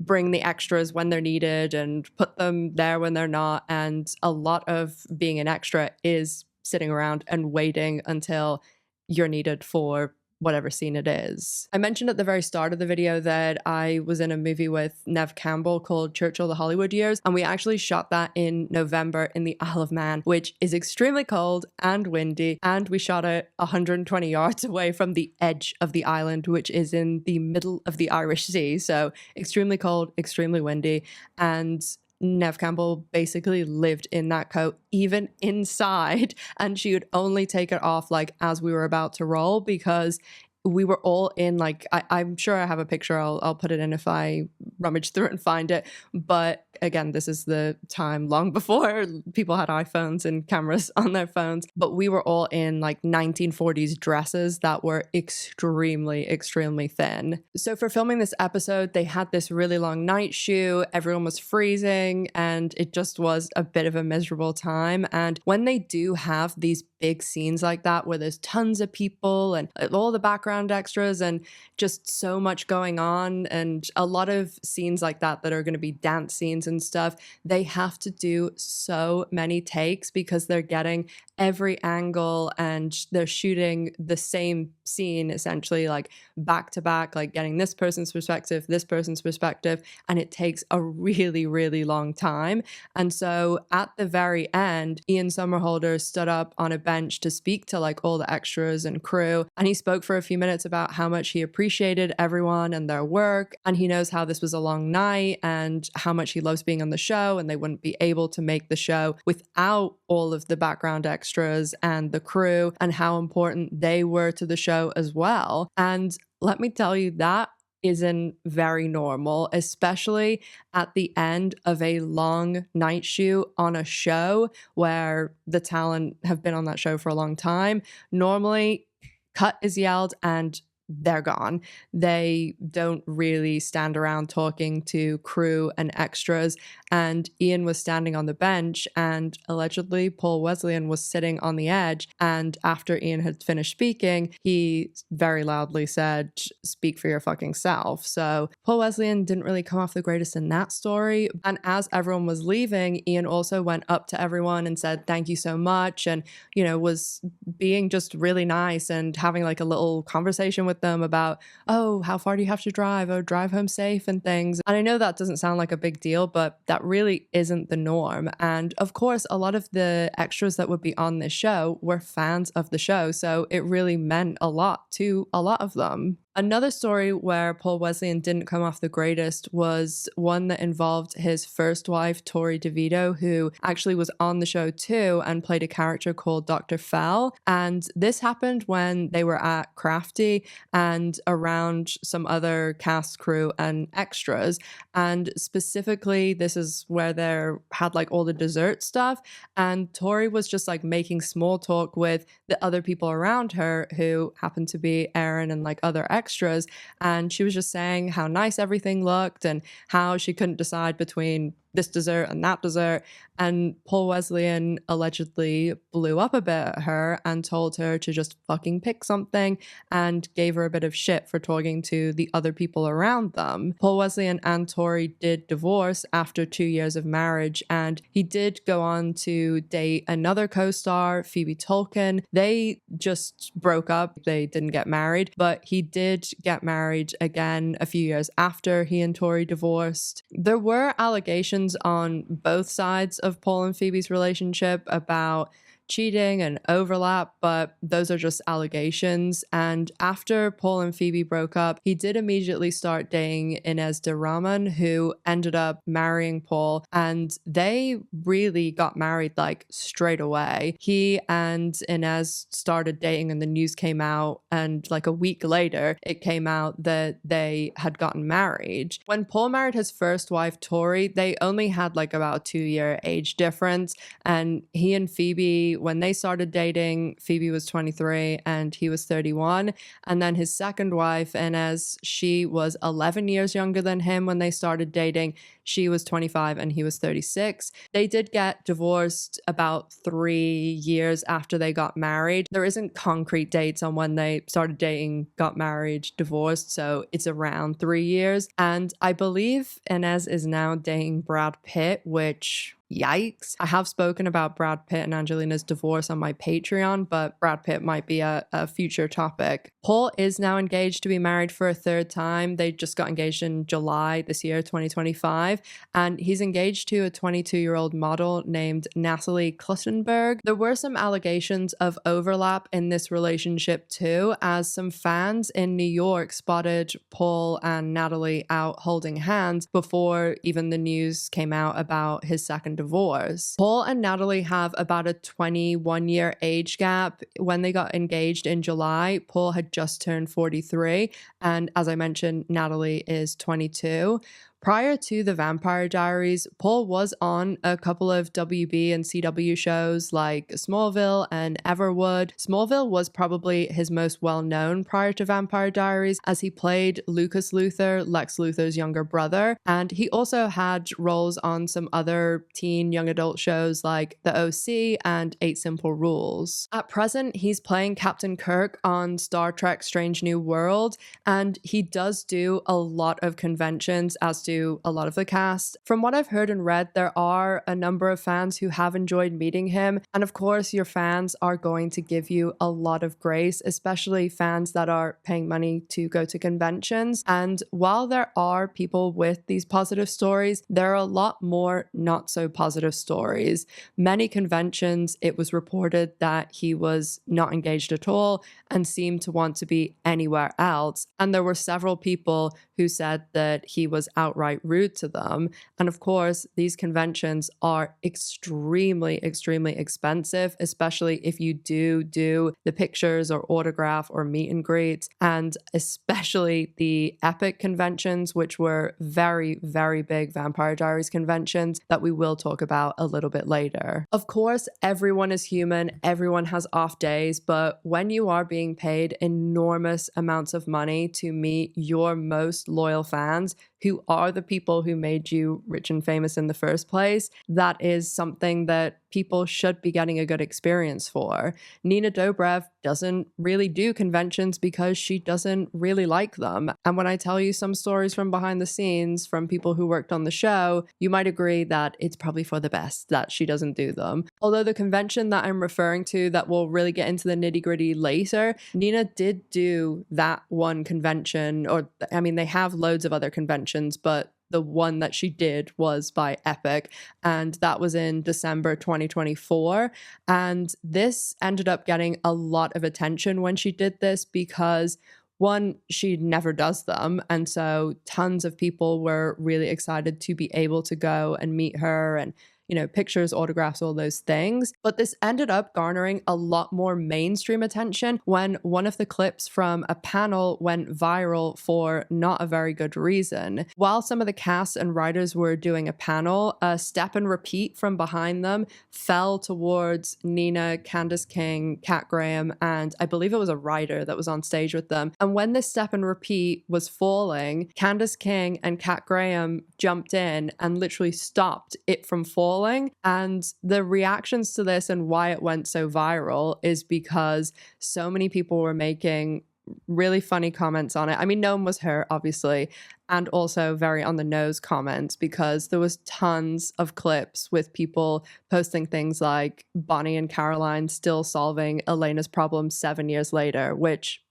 Speaker 1: bring the extras when they're needed and put them there when they're not. And a lot of being an extra is sitting around and waiting until you're needed for whatever scene it is. I mentioned at the very start of the video that I was in a movie with Neve Campbell called Churchill the Hollywood Years, and we actually shot that in November in the Isle of Man, which is extremely cold and windy, and we shot it 120 yards away from the edge of the island, which is in the middle of the Irish Sea. So extremely cold, extremely windy, and Neve Campbell basically lived in that coat, even inside, and she would only take it off like as we were about to roll because we were all in like, I'm sure I have a picture, I'll put it in if I rummage through it and find it. But again, this is the time long before people had iPhones and cameras on their phones. But we were all in like 1940s dresses that were extremely, extremely thin. So for filming this episode, they had this really long night shoot. Everyone was freezing and it just was a bit of a miserable time. And when they do have these big scenes like that where there's tons of people and all the background extras and just so much going on, and a lot of scenes like that are going to be dance scenes and stuff, they have to do so many takes because they're getting every angle and they're shooting the same scene essentially like back to back, like getting this person's perspective, and it takes a really, really long time. And so at the very end, Ian Somerhalder stood up on a bench to speak to like all the extras and crew, and he spoke for a few minutes about how much he appreciated everyone and their work, and he knows how this was a long night and how much he loves being on the show, and they wouldn't be able to make the show without all of the background extras and the crew, and how important they were to the show as well. And let me tell you, that isn't very normal, especially at the end of a long night shoot on a show where the talent have been on that show for a long time. Normally, cut is yelled and they're gone. They don't really stand around talking to crew and extras. And Ian was standing on the bench, and allegedly Paul Wesleyan was sitting on the edge. And after Ian had finished speaking, he very loudly said, "Speak for your fucking self." So Paul Wesleyan didn't really come off the greatest in that story. And as everyone was leaving, Ian also went up to everyone and said, "Thank you so much." And, you know, was being just really nice and having like a little conversation with with them about, oh, how far do you have to drive? Oh, drive home safe and things. And I know that doesn't sound like a big deal, but that really isn't the norm. And of course, a lot of the extras that would be on this show were fans of the show. So it really meant a lot to a lot of them. Another story where Paul Wesleyan didn't come off the greatest was one that involved his first wife, Tori DeVito, who actually was on the show too and played a character called Dr. Fell. And this happened when they were at Crafty and around some other cast, crew, and extras. And specifically, this is where they had like all the dessert stuff. And Tori was just like making small talk with the other people around her who happened to be Aaron and like other extras, and she was just saying how nice everything looked and how she couldn't decide between this dessert and that dessert. And Paul Wesleyan allegedly blew up a bit at her and told her to just fucking pick something and gave her a bit of shit for talking to the other people around them. Paul Wesleyan and Tori did divorce after 2 years of marriage, and he did go on to date another co-star, Phoebe Tolkien. They just broke up. They didn't get married, but he did get married again a few years after he and Tori divorced. There were allegations on both sides of Paul and Phoebe's relationship about cheating and overlap, but those are just allegations. And after Paul and Phoebe broke up, he did immediately start dating Inez de Raman, who ended up marrying Paul, and they really got married like straight away. He and Inez started dating and the news came out, and like a week later it came out that they had gotten married. When Paul married his first wife, Tori, they only had like about a 2-year age difference, and he and Phoebe, when they started dating, Phoebe was 23 and he was 31. And then his second wife, Inez, she was 11 years younger than him when they started dating. She was 25 and he was 36. They did get divorced about 3 years after they got married. There isn't concrete dates on when they started dating, got married, divorced, so it's around 3 years. And I believe Inez is now dating Brad Pitt, which... yikes. I have spoken about Brad Pitt and Angelina's divorce on my Patreon, but Brad Pitt might be a future topic. Paul is now engaged to be married for a third time. They just got engaged in July this year, 2025, and he's engaged to a 22-year-old model named Natalie Kluttenberg. There were some allegations of overlap in this relationship too, as some fans in New York spotted Paul and Natalie out holding hands before even the news came out about his second divorce. Paul and Natalie have about a 21-year age gap. When they got engaged in July, Paul had just turned 43, and as I mentioned, Natalie is 22. Prior to the Vampire Diaries, Paul was on a couple of WB and CW shows like Smallville and Everwood. Smallville was probably his most well-known prior to Vampire Diaries, as he played Lucas Luthor, Lex Luthor's younger brother, and he also had roles on some other teen young adult shows like The OC and 8 Simple Rules. At present, he's playing Captain Kirk on Star Trek Strange New World, and he does do a lot of conventions, as do a lot of the cast. From what I've heard and read, there are a number of fans who have enjoyed meeting him, and of course your fans are going to give you a lot of grace, especially fans that are paying money to go to conventions. And while there are people with these positive stories, there are a lot more not so positive stories. Many conventions, it was reported that he was not engaged at all and seemed to want to be anywhere else, and there were several people who said that he was outright rude to them. And of course, these conventions are extremely expensive, especially if you do the pictures or autograph or meet and greets, and especially the epic conventions, which were very big Vampire Diaries conventions that we will talk about a little bit later. Of course, everyone is human, everyone has off days, but when you are being paid enormous amounts of money to meet your most loyal fans, who are the people who made you rich and famous in the first place, that is something that people should be getting a good experience for. Nina Dobrev doesn't really do conventions because she doesn't really like them. And when I tell you some stories from behind the scenes from people who worked on the show, you might agree that it's probably for the best that she doesn't do them. Although the convention that I'm referring to that we'll really get into the nitty-gritty later, Nina did do that one convention, or I mean, they have loads of other conventions, but the one that she did was by Epic, and that was in December 2024. And this ended up getting a lot of attention when she did this because, one, she never does them. And so tons of people were really excited to be able to go and meet her and, you know, pictures, autographs, all those things. But this ended up garnering a lot more mainstream attention when one of the clips from a panel went viral for not a very good reason. While some of the cast and writers were doing a panel, a step and repeat from behind them fell towards Nina, Candace King, Kat Graham, and I believe it was a writer that was on stage with them. And when this step and repeat was falling, Candace King and Kat Graham jumped in and literally stopped it from falling. And the reactions to this and why it went so viral is because so many people were making really funny comments on it. I mean, no one was hurt, obviously, and also very on the nose comments because there was tons of clips with people posting things like Bonnie and Caroline still solving Elena's problems 7 years later, which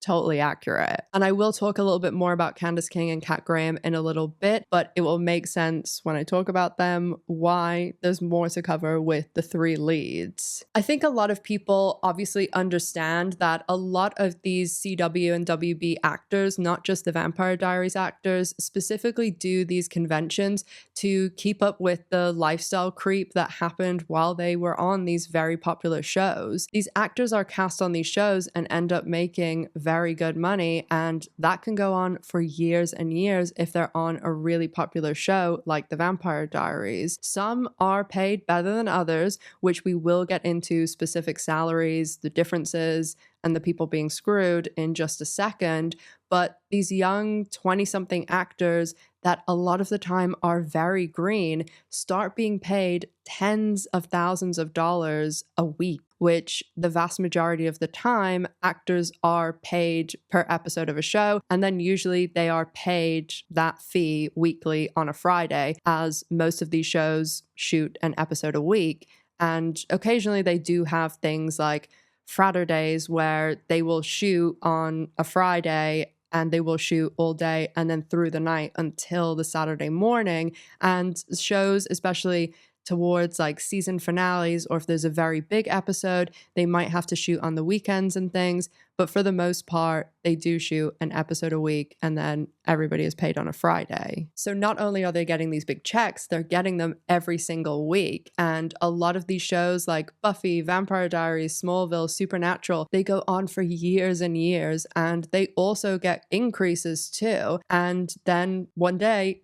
Speaker 1: totally accurate. And I will talk a little bit more about Candace King and Kat Graham in a little bit, but it will make sense when I talk about them why there's more to cover with the three leads. I think a lot of people obviously understand that a lot of these CW and WB actors, not just the Vampire Diaries actors, specifically do these conventions to keep up with the lifestyle creep that happened while they were on these very popular shows. These actors are cast on these shows and end up making very good money, and that can go on for years and years if they're on a really popular show like the Vampire Diaries. Some are paid better than others, which we will get into specific salaries, the differences, and the people being screwed in just a second. But these young 20-something actors that a lot of the time are very green start being paid tens of thousands of dollars a week, which the vast majority of the time actors are paid per episode of a show. And then usually they are paid that fee weekly on a Friday, as most of these shows shoot an episode a week. And occasionally they do have things like Fratter days where they will shoot on a Friday and they will shoot all day and then through the night until the Saturday morning. And shows, especially towards like season finales, or if there's a very big episode, they might have to shoot on the weekends and things. But for the most part, they do shoot an episode a week and then everybody is paid on a Friday. So not only are they getting these big checks, they're getting them every single week. And a lot of these shows like Buffy, Vampire Diaries, Smallville, Supernatural, they go on for years and years, and they also get increases too. And then one day,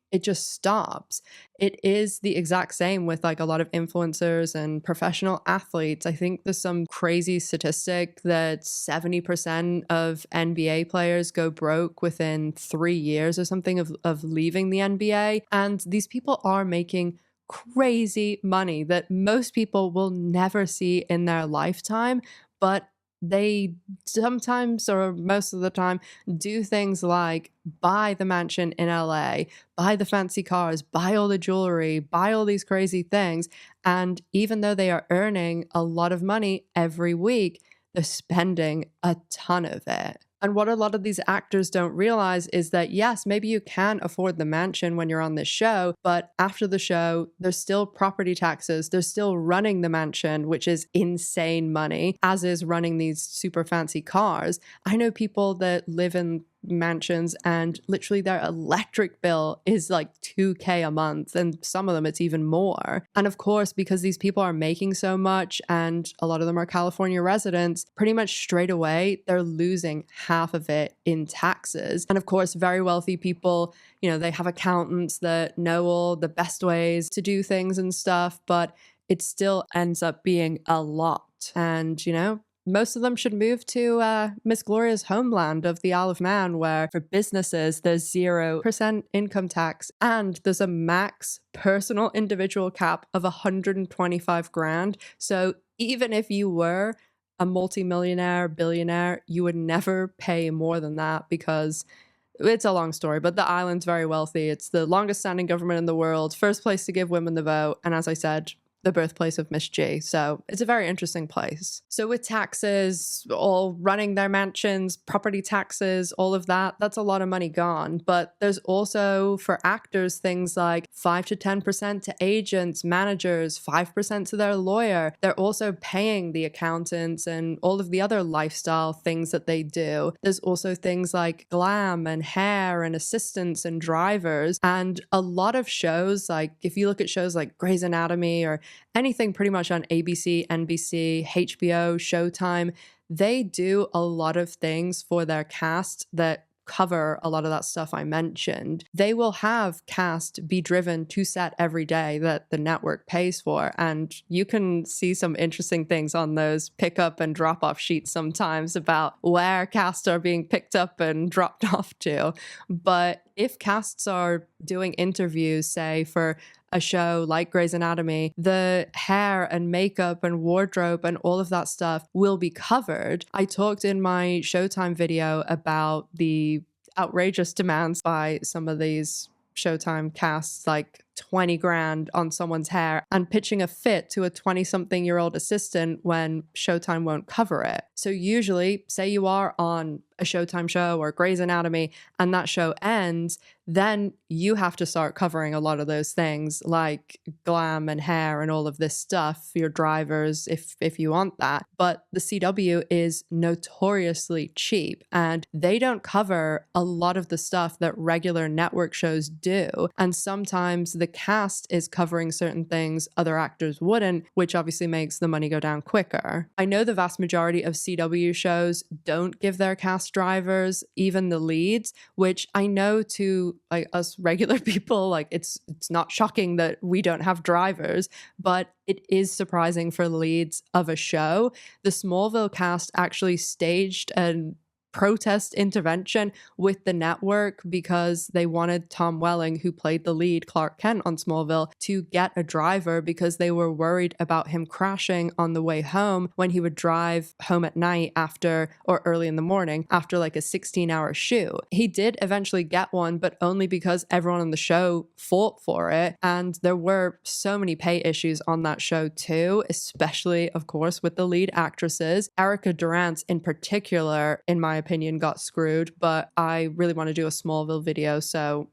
Speaker 1: it just stops. It is the exact same with like a lot of influencers and professional athletes. I think there's some crazy statistic that 70% of NBA players go broke within 3 years or something of leaving the NBA. And these people are making crazy money that most people will never see in their lifetime, but they sometimes, or most of the time, do things like buy the mansion in LA, buy the fancy cars, buy all the jewelry, buy all these crazy things. And even though they are earning a lot of money every week, they're spending a ton of it. And what a lot of these actors don't realize is that, yes, maybe you can afford the mansion when you're on this show, but after the show, there's still property taxes. They're still running the mansion, which is insane money, as is running these super fancy cars. I know people that live in mansions and literally their electric bill is like $2,000 a month, and some of them it's even more. And of course, because these people are making so much and a lot of them are California residents, pretty much straight away they're losing half of it in taxes. And of course, very wealthy people, you know, they have accountants that know all the best ways to do things and stuff, but it still ends up being a lot. And, you know, most of them should move to Miss Gloria's homeland of the Isle of Man, where for businesses there's 0% income tax and there's a max personal individual cap of 125 grand. So even if you were a multimillionaire, billionaire, you would never pay more than that because it's a long story, but the island's very wealthy. It's the longest standing government in the world, first place to give women the vote, and as I said, the birthplace of Miss G. So it's a very interesting place. So with taxes, all running their mansions, property taxes, all of that, that's a lot of money gone. But there's also for actors things like 5 to 10% to agents, managers, 5% to their lawyer. They're also paying the accountants and all of the other lifestyle things that they do. There's also things like glam and hair and assistants and drivers. And a lot of shows, like if you look at shows like Grey's Anatomy or anything pretty much on ABC, NBC, HBO, Showtime, they do a lot of things for their cast that cover a lot of that stuff I mentioned. They will have cast be driven to set every day that the network pays for, and you can see some interesting things on those pick up and drop off sheets sometimes about where cast are being picked up and dropped off to. But if casts are doing interviews, say for a show like Grey's Anatomy, the hair and makeup and wardrobe and all of that stuff will be covered. I talked in my Showtime video about the outrageous demands by some of these Showtime casts, like 20 grand on someone's hair and pitching a fit to a 20-something-year-old assistant when Showtime won't cover it. So usually, say you are on a Showtime show or Grey's Anatomy and that show ends, then you have to start covering a lot of those things like glam and hair and all of this stuff, your drivers, if you want that. But the CW is notoriously cheap and they don't cover a lot of the stuff that regular network shows do. And sometimes the cast is covering certain things other actors wouldn't, which obviously makes the money go down quicker. I know the vast majority of CW shows don't give their cast drivers, even the leads, which I know to like us regular people, like it's not shocking that we don't have drivers, but it is surprising for leads of a show. The Smallville cast actually staged an protest intervention with the network because they wanted Tom Welling, who played the lead Clark Kent on Smallville, to get a driver because they were worried about him crashing on the way home when he would drive home at night after or early in the morning after like a 16-hour shoot. He did eventually get one, but only because everyone on the show fought for it. And there were so many pay issues on that show too, especially, of course, with the lead actresses. Erica Durant in particular, in my opinion, got screwed, but I really want to do a Smallville video, so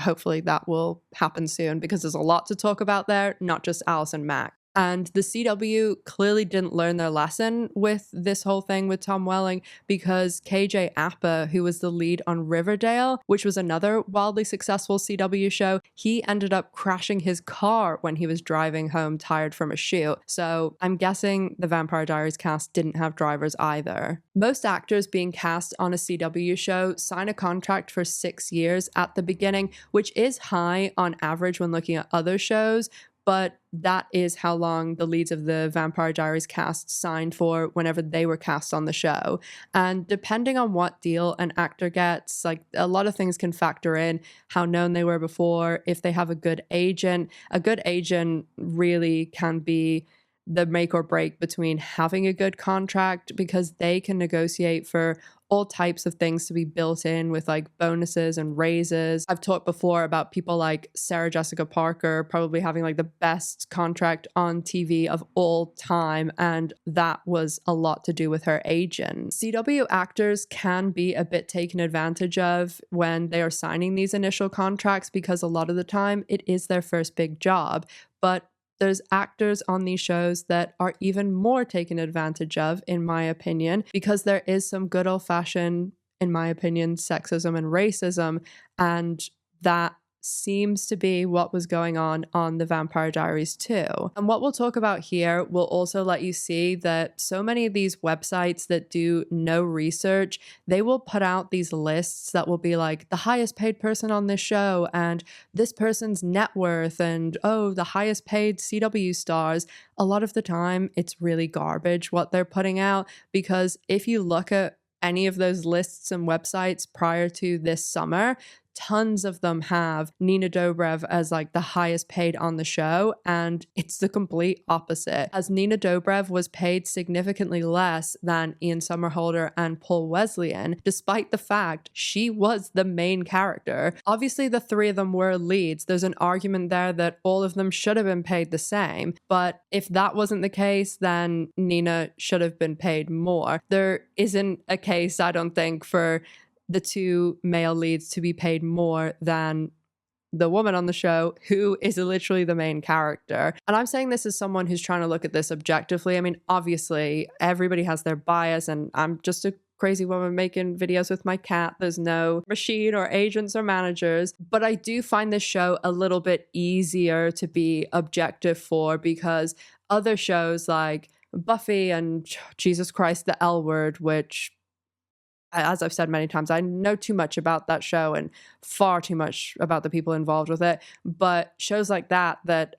Speaker 1: hopefully that will happen soon because there's a lot to talk about there, not just Allison Mack. And the CW clearly didn't learn their lesson with this whole thing with Tom Welling because KJ Apa, who was the lead on Riverdale, which was another wildly successful CW show, he ended up crashing his car when he was driving home tired from a shoot. So I'm guessing the Vampire Diaries cast didn't have drivers either. Most actors being cast on a CW show sign a contract for 6 years at the beginning, which is high on average when looking at other shows, but that is how long the leads of the Vampire Diaries cast signed for whenever they were cast on the show. And depending on what deal an actor gets, like a lot of things can factor in how known they were before, if they have a good agent. A good agent really can be the make or break between having a good contract because they can negotiate for all types of things to be built in with like bonuses and raises. I've talked before about people like Sarah Jessica Parker probably having like the best contract on TV of all time, and that was a lot to do with her agent. CW actors can be a bit taken advantage of when they are signing these initial contracts because a lot of the time it is their first big job, but there's actors on these shows that are even more taken advantage of, in my opinion, because there is some good old-fashioned, in my opinion, sexism and racism, and that seems to be what was going on the Vampire Diaries too. And what we'll talk about here will also let you see that so many of these websites that do no research, they will put out these lists that will be like the highest paid person on this show and this person's net worth and, oh, the highest paid CW stars. A lot of the time, it's really garbage what they're putting out, because if you look at any of those lists and websites prior to this summer, tons of them have Nina Dobrev as like the highest paid on the show, and it's the complete opposite, as Nina Dobrev was paid significantly less than Ian Somerhalder and Paul Wesleyan, despite the fact she was the main character. Obviously, the three of them were leads. There's an argument there that all of them should have been paid the same, but if that wasn't the case, then Nina should have been paid more. There isn't a case, I don't think, for the two male leads to be paid more than the woman on the show who is literally the main character. And I'm saying this as someone who's trying to look at this objectively. I mean, obviously, everybody has their bias, and I'm just a crazy woman making videos with my cat. There's no machine or agents or managers. But I do find this show a little bit easier to be objective for, because other shows like Buffy and Jesus Christ, the L Word, which, as I've said many times, I know too much about that show and far too much about the people involved with it. But shows like that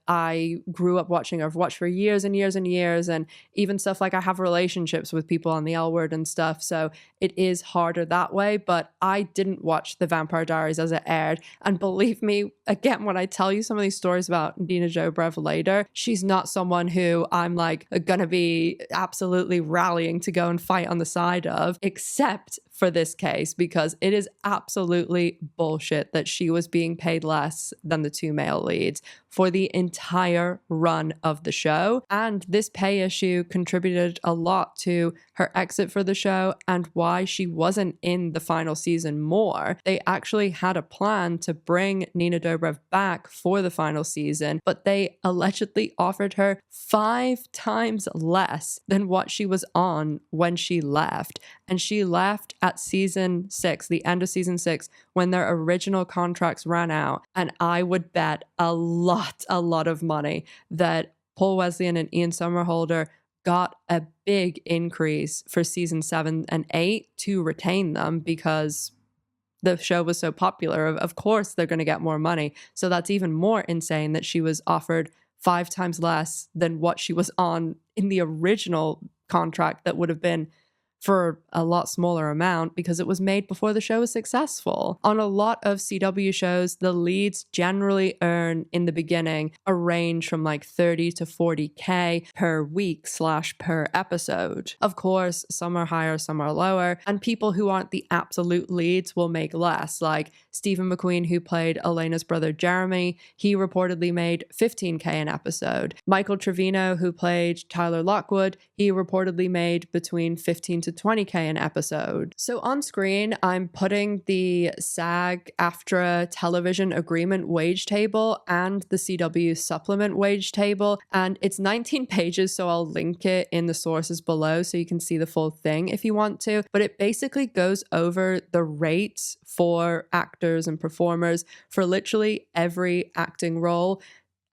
Speaker 1: I grew up watching, I've watched for years and years and years, and even stuff like I have relationships with people on the L Word and stuff. So it is harder that way. But I didn't watch The Vampire Diaries as it aired. And believe me, again, when I tell you some of these stories about Nina Dobrev later, she's not someone who I'm like gonna be absolutely rallying to go and fight on the side of, except for this case, because it is absolutely bullshit that she was being paid less than the two male leads for the entire run of the show. And this pay issue contributed a lot to her exit for the show and why she wasn't in the final season more. They actually had a plan to bring Nina Dobrev back for the final season, but they allegedly offered her 5 times less than what she was on when she left. And she left at season 6, the end of season 6, when their original contracts ran out. And I would bet a lot of money that Paul Wesleyan and Ian Somerhalder got a big increase for season 7 and 8 to retain them, because the show was so popular. Of course, they're going to get more money. So that's even more insane that she was offered 5 times less than what she was on in the original contract that would have been for a lot smaller amount, because it was made before the show was successful. On a lot of CW shows, the leads generally earn in the beginning a range from like 30 to 40K per week / per episode. Of course, some are higher, some are lower, and people who aren't the absolute leads will make less. Like Stephen McQueen, who played Elena's brother Jeremy, he reportedly made 15K an episode. Michael Trevino, who played Tyler Lockwood, he reportedly made between 15 to 20K an episode. So on screen, I'm putting the SAG-AFTRA television agreement wage table and the CW supplement wage table, and it's 19 pages, so I'll link it in the sources below so you can see the full thing if you want to. But it basically goes over the rates for actors and performers for literally every acting role.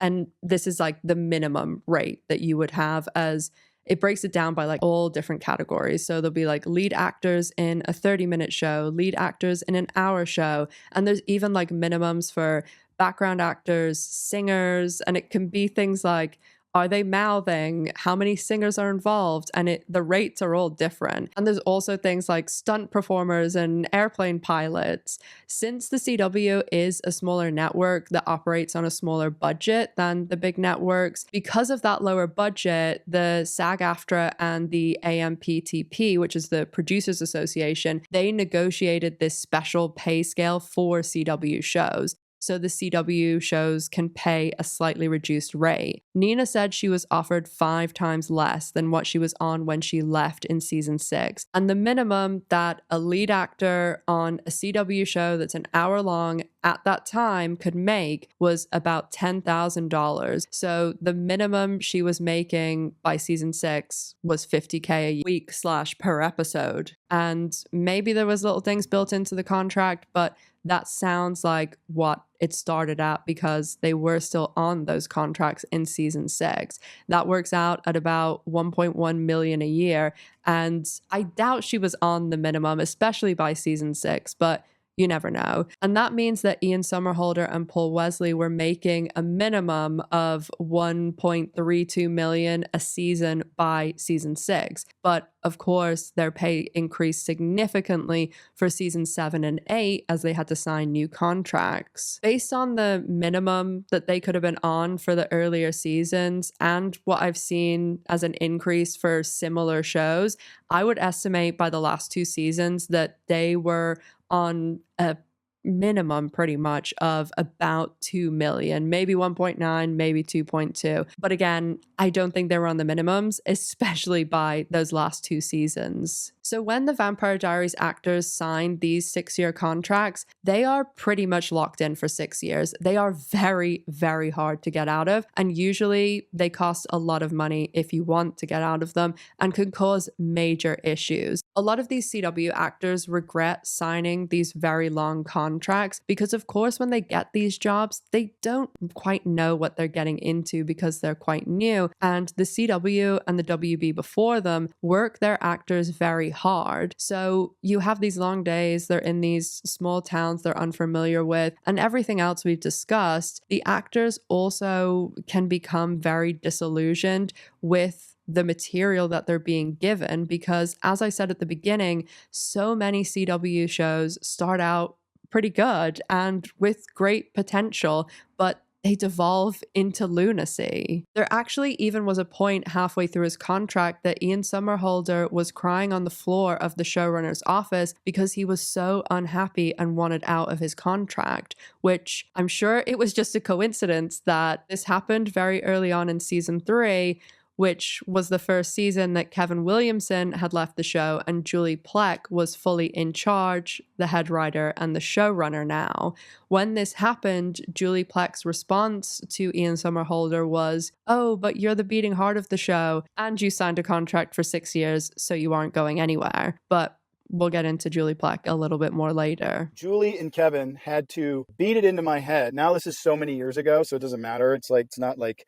Speaker 1: And this is like the minimum rate that you would have, as it breaks it down by like all different categories. So there'll be like lead actors in a 30-minute show, lead actors in an hour show. And there's even like minimums for background actors, singers, and it can be things like, are they mouthing? How many singers are involved? And the rates are all different. And there's also things like stunt performers and airplane pilots. Since the CW is a smaller network that operates on a smaller budget than the big networks, because of that lower budget, the SAG-AFTRA and the AMPTP, which is the Producers Association, they negotiated this special pay scale for CW shows. So the CW shows can pay a slightly reduced rate. Nina said she was offered 5 times less than what she was on when she left in season 6. And the minimum that a lead actor on a CW show that's an hour long at that time could make was about $10,000. So the minimum she was making by season 6 was 50K a week / per episode. And maybe there was little things built into the contract, but that sounds like what it started at because they were still on those contracts in season 6. That works out at about 1.1 million a year. And I doubt she was on the minimum, especially by season 6, but you never know. And that means that Ian Somerhalder and Paul Wesley were making a minimum of 1.32 million a season by season 6. But of course, their pay increased significantly for season 7 and 8 as they had to sign new contracts. Based on the minimum that they could have been on for the earlier seasons and what I've seen as an increase for similar shows, I would estimate by the last 2 seasons that they were on a minimum pretty much of about 2 million, maybe 1.9, maybe 2.2. But again, I don't think they were on the minimums, especially by those last 2 seasons. So when the Vampire Diaries actors sign these 6-year contracts, they are pretty much locked in for 6 years. They are very, very hard to get out of. And usually they cost a lot of money if you want to get out of them and can cause major issues. A lot of these CW actors regret signing these very long contracts because, of course, when they get these jobs, they don't quite know what they're getting into because they're quite new. And the CW and the WB before them work their actors very hard. So you have these long days, they're in these small towns they're unfamiliar with, and everything else we've discussed. The actors also can become very disillusioned with the material that they're being given because, as I said at the beginning, so many CW shows start out pretty good and with great potential, but they devolve into lunacy. There actually even was a point halfway through his contract that Ian Somerhalder was crying on the floor of the showrunner's office because he was so unhappy and wanted out of his contract, which I'm sure it was just a coincidence that this happened very early on in season 3, which was the first season that Kevin Williamson had left the show and Julie Plec was fully in charge, the head writer and the showrunner now. When this happened, Julie Plec's response to Ian Somerhalder was, "Oh, but you're the beating heart of the show and you signed a contract for 6 years, so you aren't going anywhere." But we'll get into Julie Plec a little bit more later.
Speaker 5: Julie and Kevin had to beat it into my head. Now this is so many years ago, so it doesn't matter. It's not like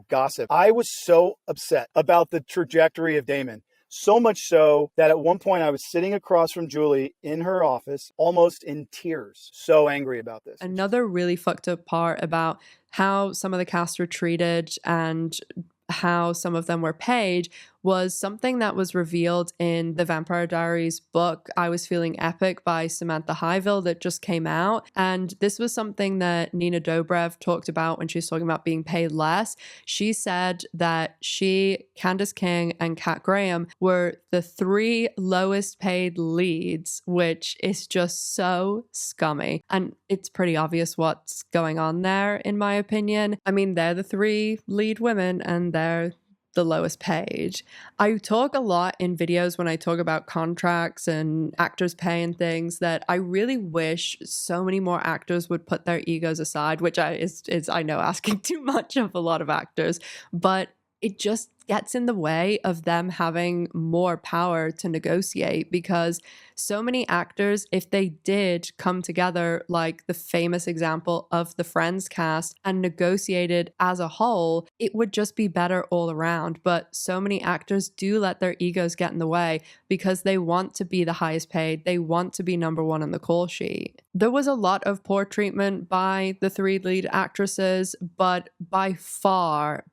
Speaker 5: gossip. I was so upset about the trajectory of Damon. So much so that at one point I was sitting across from Julie in her office, almost in tears. So angry about this.
Speaker 1: Another really fucked up part about how some of the cast were treated and how some of them were paid was something that was revealed in the Vampire Diaries book, I Was Feeling Epic by Samantha Highfill, that just came out. And this was something that Nina Dobrev talked about when she was talking about being paid less. She said that she, Candace King, and Kat Graham were the 3 lowest paid leads, which is just so scummy. And it's pretty obvious what's going on there, in my opinion. I mean, they're the 3 lead women and they're the lowest paid. I talk a lot in videos when I talk about contracts and actors' pay and things that I really wish so many more actors would put their egos aside, which is I know asking too much of a lot of actors, but it just gets in the way of them having more power to negotiate because so many actors, if they did come together like the famous example of the Friends cast and negotiated as a whole, it would just be better all around. But so many actors do let their egos get in the way because they want to be the highest paid. They want to be number 1 on the call sheet. There was a lot of poor treatment by the 3 lead actresses, but by far,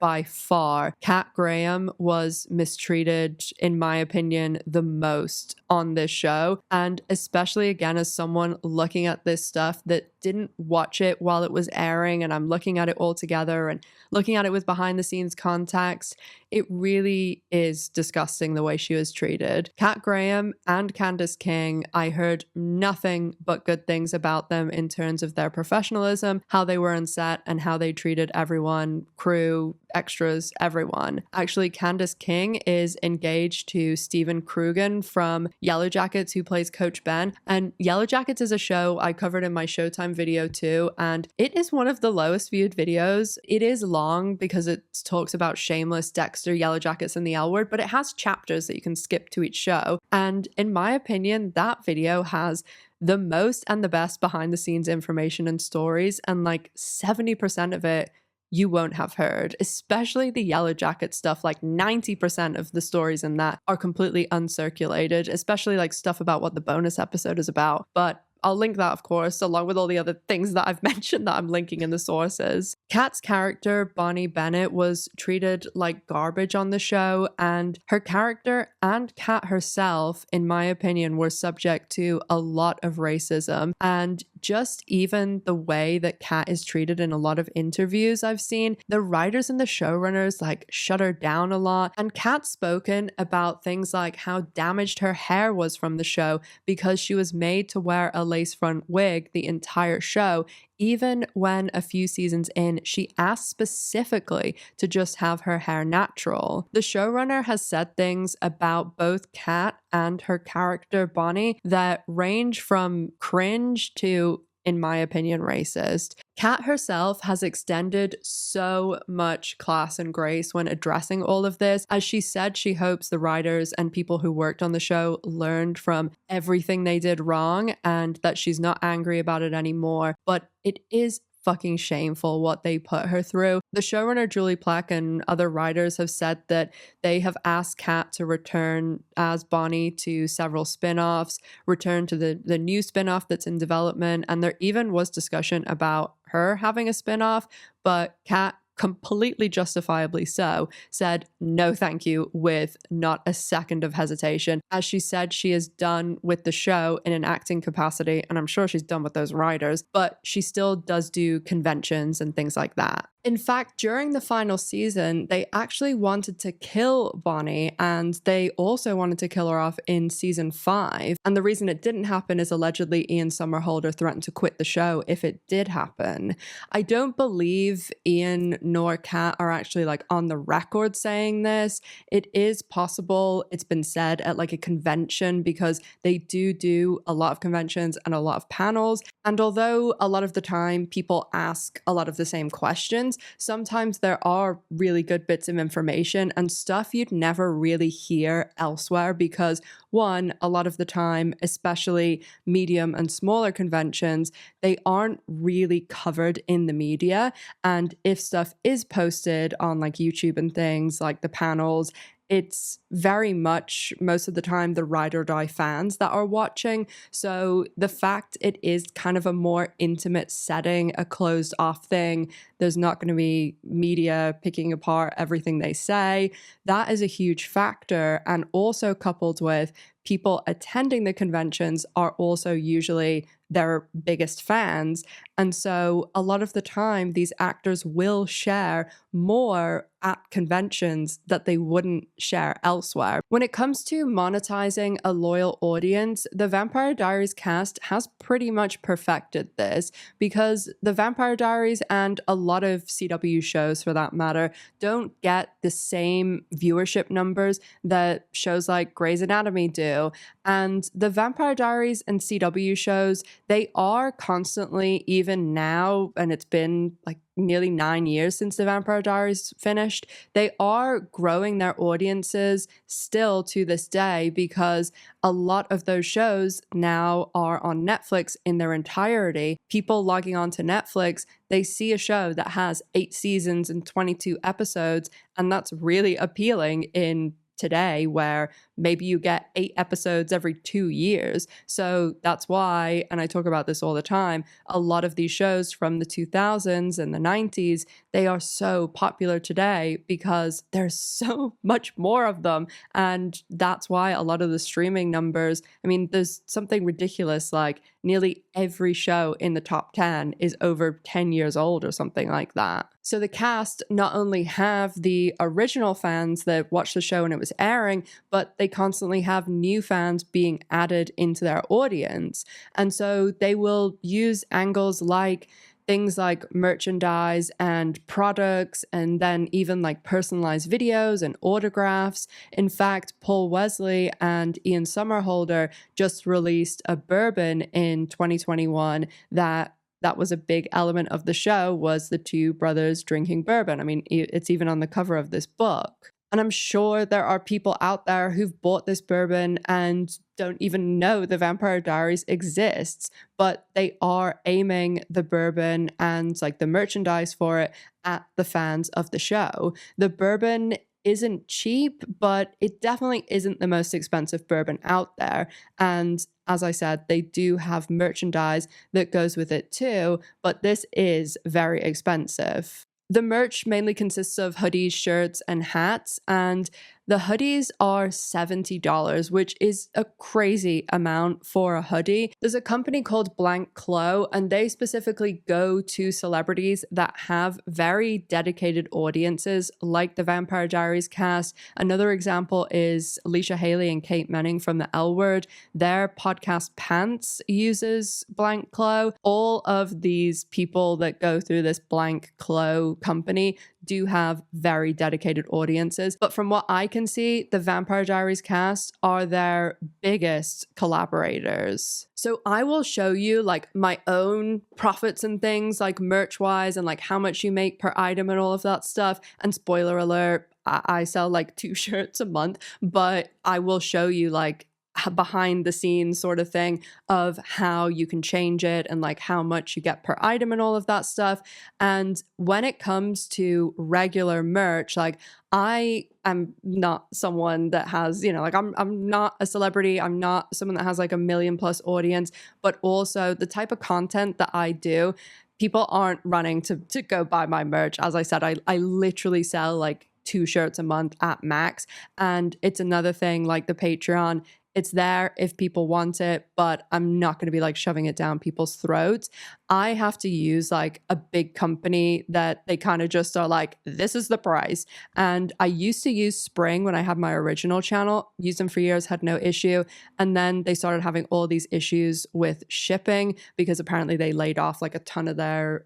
Speaker 1: Kat Graham was mistreated, in my opinion, the most on this show. And especially again, as someone looking at this stuff that didn't watch it while it was airing, and I'm looking at it all together and looking at it with behind the scenes context, it really is disgusting the way she was treated. Kat Graham and Candace King, I heard nothing but good things about them in terms of their professionalism, how they were on set, and how they treated everyone, crew, extras, everyone. Actually, Candace King is engaged to Stephen Crugan from Yellow Jackets, who plays Coach Ben. And Yellow Jackets is a show I covered in my Showtime video too, and it is one of the lowest viewed videos. It is long because it talks about Shameless, Dexter, Yellow Jackets, and the L Word, but it has chapters that you can skip to each show. And in my opinion, that video has the most and the best behind the scenes information and stories, and like 70% of it you won't have heard, especially the Yellow Jacket stuff. Like 90% of the stories in that are completely uncirculated, especially like stuff about what the bonus episode is about. But I'll link that, of course, along with all the other things that I've mentioned that I'm linking in the sources. Kat's character, Bonnie Bennett, was treated like garbage on the show, and her character and Kat herself, in my opinion, were subject to a lot of racism. And just even the way that Kat is treated in a lot of interviews I've seen, the writers and the showrunners like shut her down a lot. And Kat's spoken about things like how damaged her hair was from the show because she was made to wear a lace front wig the entire show. Even when a few seasons in, she asked specifically to just have her hair natural. The showrunner has said things about both Kat and her character Bonnie that range from cringe to, in my opinion, racist. Kat herself has extended so much class and grace when addressing all of this. As she said, she hopes the writers and people who worked on the show learned from everything they did wrong and that she's not angry about it anymore. But it is fucking shameful what they put her through. The showrunner Julie Plec and other writers have said that they have asked Kat to return as Bonnie to several spin-offs, return to the new spin-off that's in development, and there even was discussion about her having a spin-off, but Kat, completely justifiably so, said no thank you with not a second of hesitation. As she said, she is done with the show in an acting capacity, and I'm sure she's done with those writers, but she still does do conventions and things like that. In fact, during the final season, they actually wanted to kill Bonnie, and they also wanted to kill her off in season 5. And the reason it didn't happen is allegedly Ian Somerhalder threatened to quit the show if it did happen. I don't believe Ian nor Kat are actually like on the record saying this. It is possible it's been said at like a convention because they do a lot of conventions and a lot of panels. And although a lot of the time people ask a lot of the same questions, sometimes there are really good bits of information and stuff you'd never really hear elsewhere because, one, a lot of the time, especially medium and smaller conventions, they aren't really covered in the media. And if stuff is posted on like YouTube and things like the panels, it's very much most of the time the ride or die fans that are watching. So the fact it is kind of a more intimate setting, a closed off thing, there's not going to be media picking apart everything they say. That is a huge factor. And also coupled with people attending the conventions are also usually their biggest fans. And so a lot of the time, these actors will share more at conventions that they wouldn't share elsewhere. When it comes to monetizing a loyal audience, the Vampire Diaries cast has pretty much perfected this because the Vampire Diaries and a lot of CW shows for that matter don't get the same viewership numbers that shows like Grey's Anatomy do. And the Vampire Diaries and CW shows, they are constantly, even now, and it's been like nearly 9 years since the Vampire Diaries finished, they are growing their audiences still to this day because a lot of those shows now are on Netflix in their entirety. People logging onto Netflix, they see a show that has 8 seasons and 22 episodes, and that's really appealing in today where maybe you get 8 episodes every 2 years. So that's why, and I talk about this all the time, a lot of these shows from the 2000s and the 90s, they are so popular today because there's so much more of them. And that's why a lot of the streaming numbers, I mean, there's something ridiculous like nearly every show in the top 10 is over 10 years old or something like that. So the cast not only have the original fans that watched the show when it was airing, but they constantly have new fans being added into their audience. And so they will use angles like things like merchandise and products, and then even like personalized videos and autographs. In fact, Paul Wesley and Ian Somerhalder just released a bourbon in 2021 that was a big element of the show, was the two brothers drinking bourbon. I mean, it's even on the cover of this book. And I'm sure there are people out there who've bought this bourbon and don't even know the Vampire Diaries exists, but they are aiming the bourbon and like the merchandise for it at the fans of the show. The bourbon isn't cheap, but it definitely isn't the most expensive bourbon out there. And as I said, they do have merchandise that goes with it too, but this is very expensive. The merch mainly consists of hoodies, shirts, and hats, and the hoodies are $70, which is a crazy amount for a hoodie. There's a company called Blank Clo, and they specifically go to celebrities that have very dedicated audiences, like the Vampire Diaries cast. Another example is Alicia Haley and Kate Manning from the L Word. Their podcast Pants uses Blank Clo. All of these people that go through this Blank Clo company do have very dedicated audiences. But from what I can see, the Vampire Diaries cast are their biggest collaborators. So I will show you like my own profits and things like merch wise and like how much you make per item and all of that stuff. And spoiler alert, I sell like 2 shirts a month, but I will show you like behind the scenes sort of thing of how you can change it and like how much you get per item and all of that stuff. And when it comes to regular merch, like I am not someone that has, you know, like I'm not a celebrity. I'm not someone that has like a million plus audience, but also the type of content that I do, people aren't running to go buy my merch. As I said, I literally sell like 2 shirts a month at max. And it's another thing like the Patreon. It's there if people want it, but I'm not going to be like shoving it down people's throats. I have to use like a big company that they kind of just are like, this is the price. And I used to use Spring when I had my original channel, used them for years, had no issue. And then they started having all these issues with shipping because apparently they laid off like a ton of their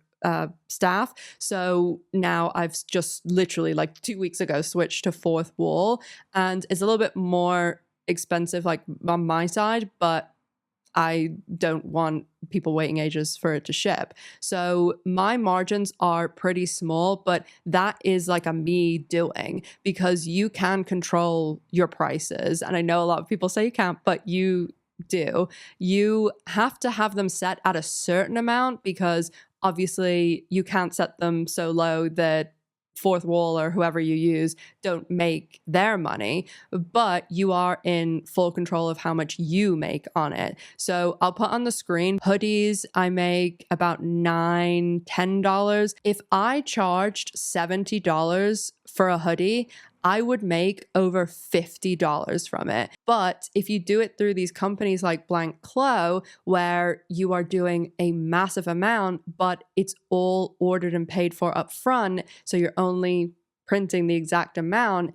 Speaker 1: staff. So now I've just literally like 2 weeks ago switched to Fourth Wall, and it's a little bit more expensive like on my side, but I don't want people waiting ages for it to ship. So my margins are pretty small, but that is like a me doing because you can control your prices. And I know a lot of people say you can't, but you do. You have to have them set at a certain amount because obviously you can't set them so low that Fourth Wall or whoever you use don't make their money, but you are in full control of how much you make on it. So I'll put on the screen hoodies. I make about $9-10. If I charged $70 for a hoodie, I would make over $50 from it. But if you do it through these companies like Blank Clo, where you are doing a massive amount, but it's all ordered and paid for up front, so you're only printing the exact amount,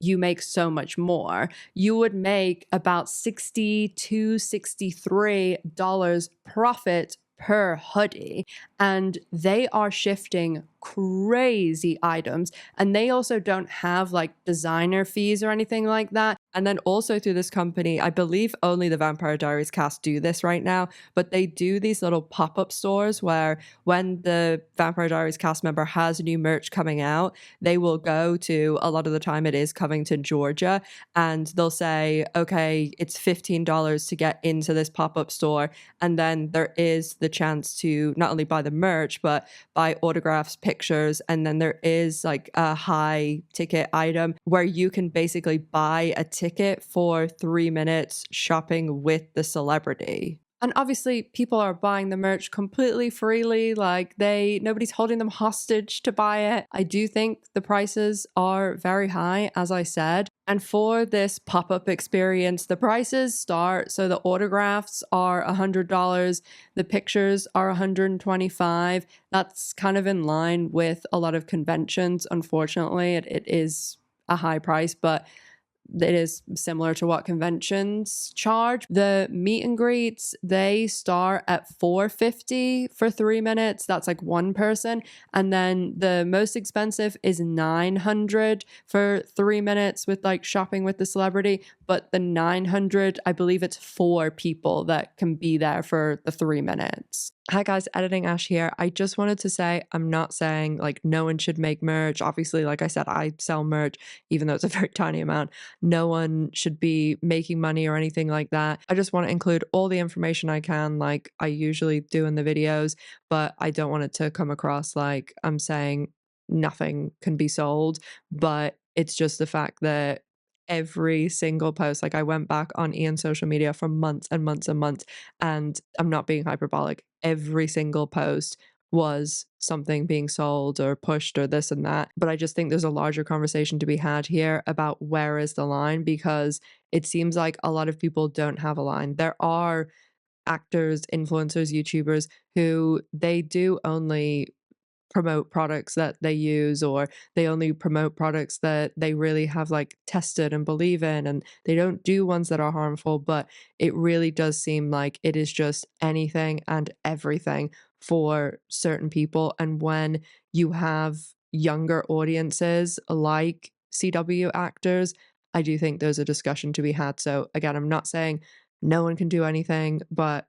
Speaker 1: you make so much more. You would make about $60 to $63 profit per hoodie, and they are shifting crazy items, and they also don't have like designer fees or anything like that. And then also through this company, I believe only the Vampire Diaries cast do this right now, but they do these little pop-up stores where when the Vampire Diaries cast member has new merch coming out, they will go to, a lot of the time it is Covington, Georgia, and they'll say, okay, it's $15 to get into this pop-up store. And then there is the chance to not only buy the merch, but buy autographs, pictures, and then there is like a high ticket item where you can basically buy a ticket for 3 minutes shopping with the celebrity. And obviously people are buying the merch completely freely, like nobody's holding them hostage to buy it. I do think the prices are very high, as I said. And for this pop-up experience, the prices start, so the autographs are $100, the pictures are $125. That's kind of in line with a lot of conventions. Unfortunately, it is a high price, but it is similar to what conventions charge. The meet and greets, they start at $450 for 3 minutes. That's like one person. And then the most expensive is $900 for 3 minutes with like shopping with the celebrity. But the $900, I believe it's 4 people that can be there for the 3 minutes. Hi guys, Editing Ash here. I just wanted to say, I'm not saying like no one should make merch. Obviously, like I said, I sell merch, even though it's a very tiny amount. No one should be making money or anything like that. I just want to include all the information I can, like I usually do in the videos, but I don't want it to come across like I'm saying nothing can be sold. But it's just the fact that every single post, like I went back on Ian's social media for months and months and months, and I'm not being hyperbolic. Every single post was something being sold or pushed or this and that. But I just think there's a larger conversation to be had here about where is the line, because it seems like a lot of people don't have a line. There are actors, influencers, YouTubers who they do only promote products that they use, or they only promote products that they really have like tested and believe in, and they don't do ones that are harmful. But it really does seem like it is just anything and everything for certain people. And when you have younger audiences like CW actors, I do think there's a discussion to be had. So again, I'm not saying no one can do anything, but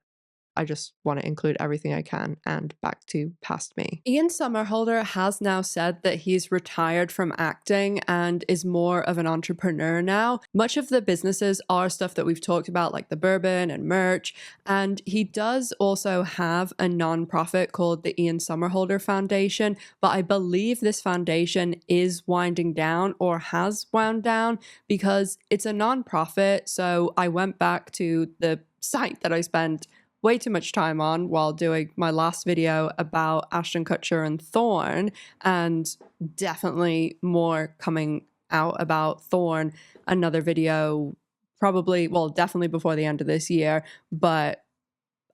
Speaker 1: I just want to include everything I can. And back to past me. Ian Somerhalder has now said that he's retired from acting and is more of an entrepreneur now. Much of the businesses are stuff that we've talked about, like the Bourbon and merch. And he does also have a nonprofit called the Ian Somerhalder Foundation. But I believe this foundation is winding down or has wound down because it's a nonprofit. So I went back to the site that I spent way too much time on while doing my last video about Ashton Kutcher and Thorne, and definitely more coming out about Thorne. Another video probably, well, definitely before the end of this year, but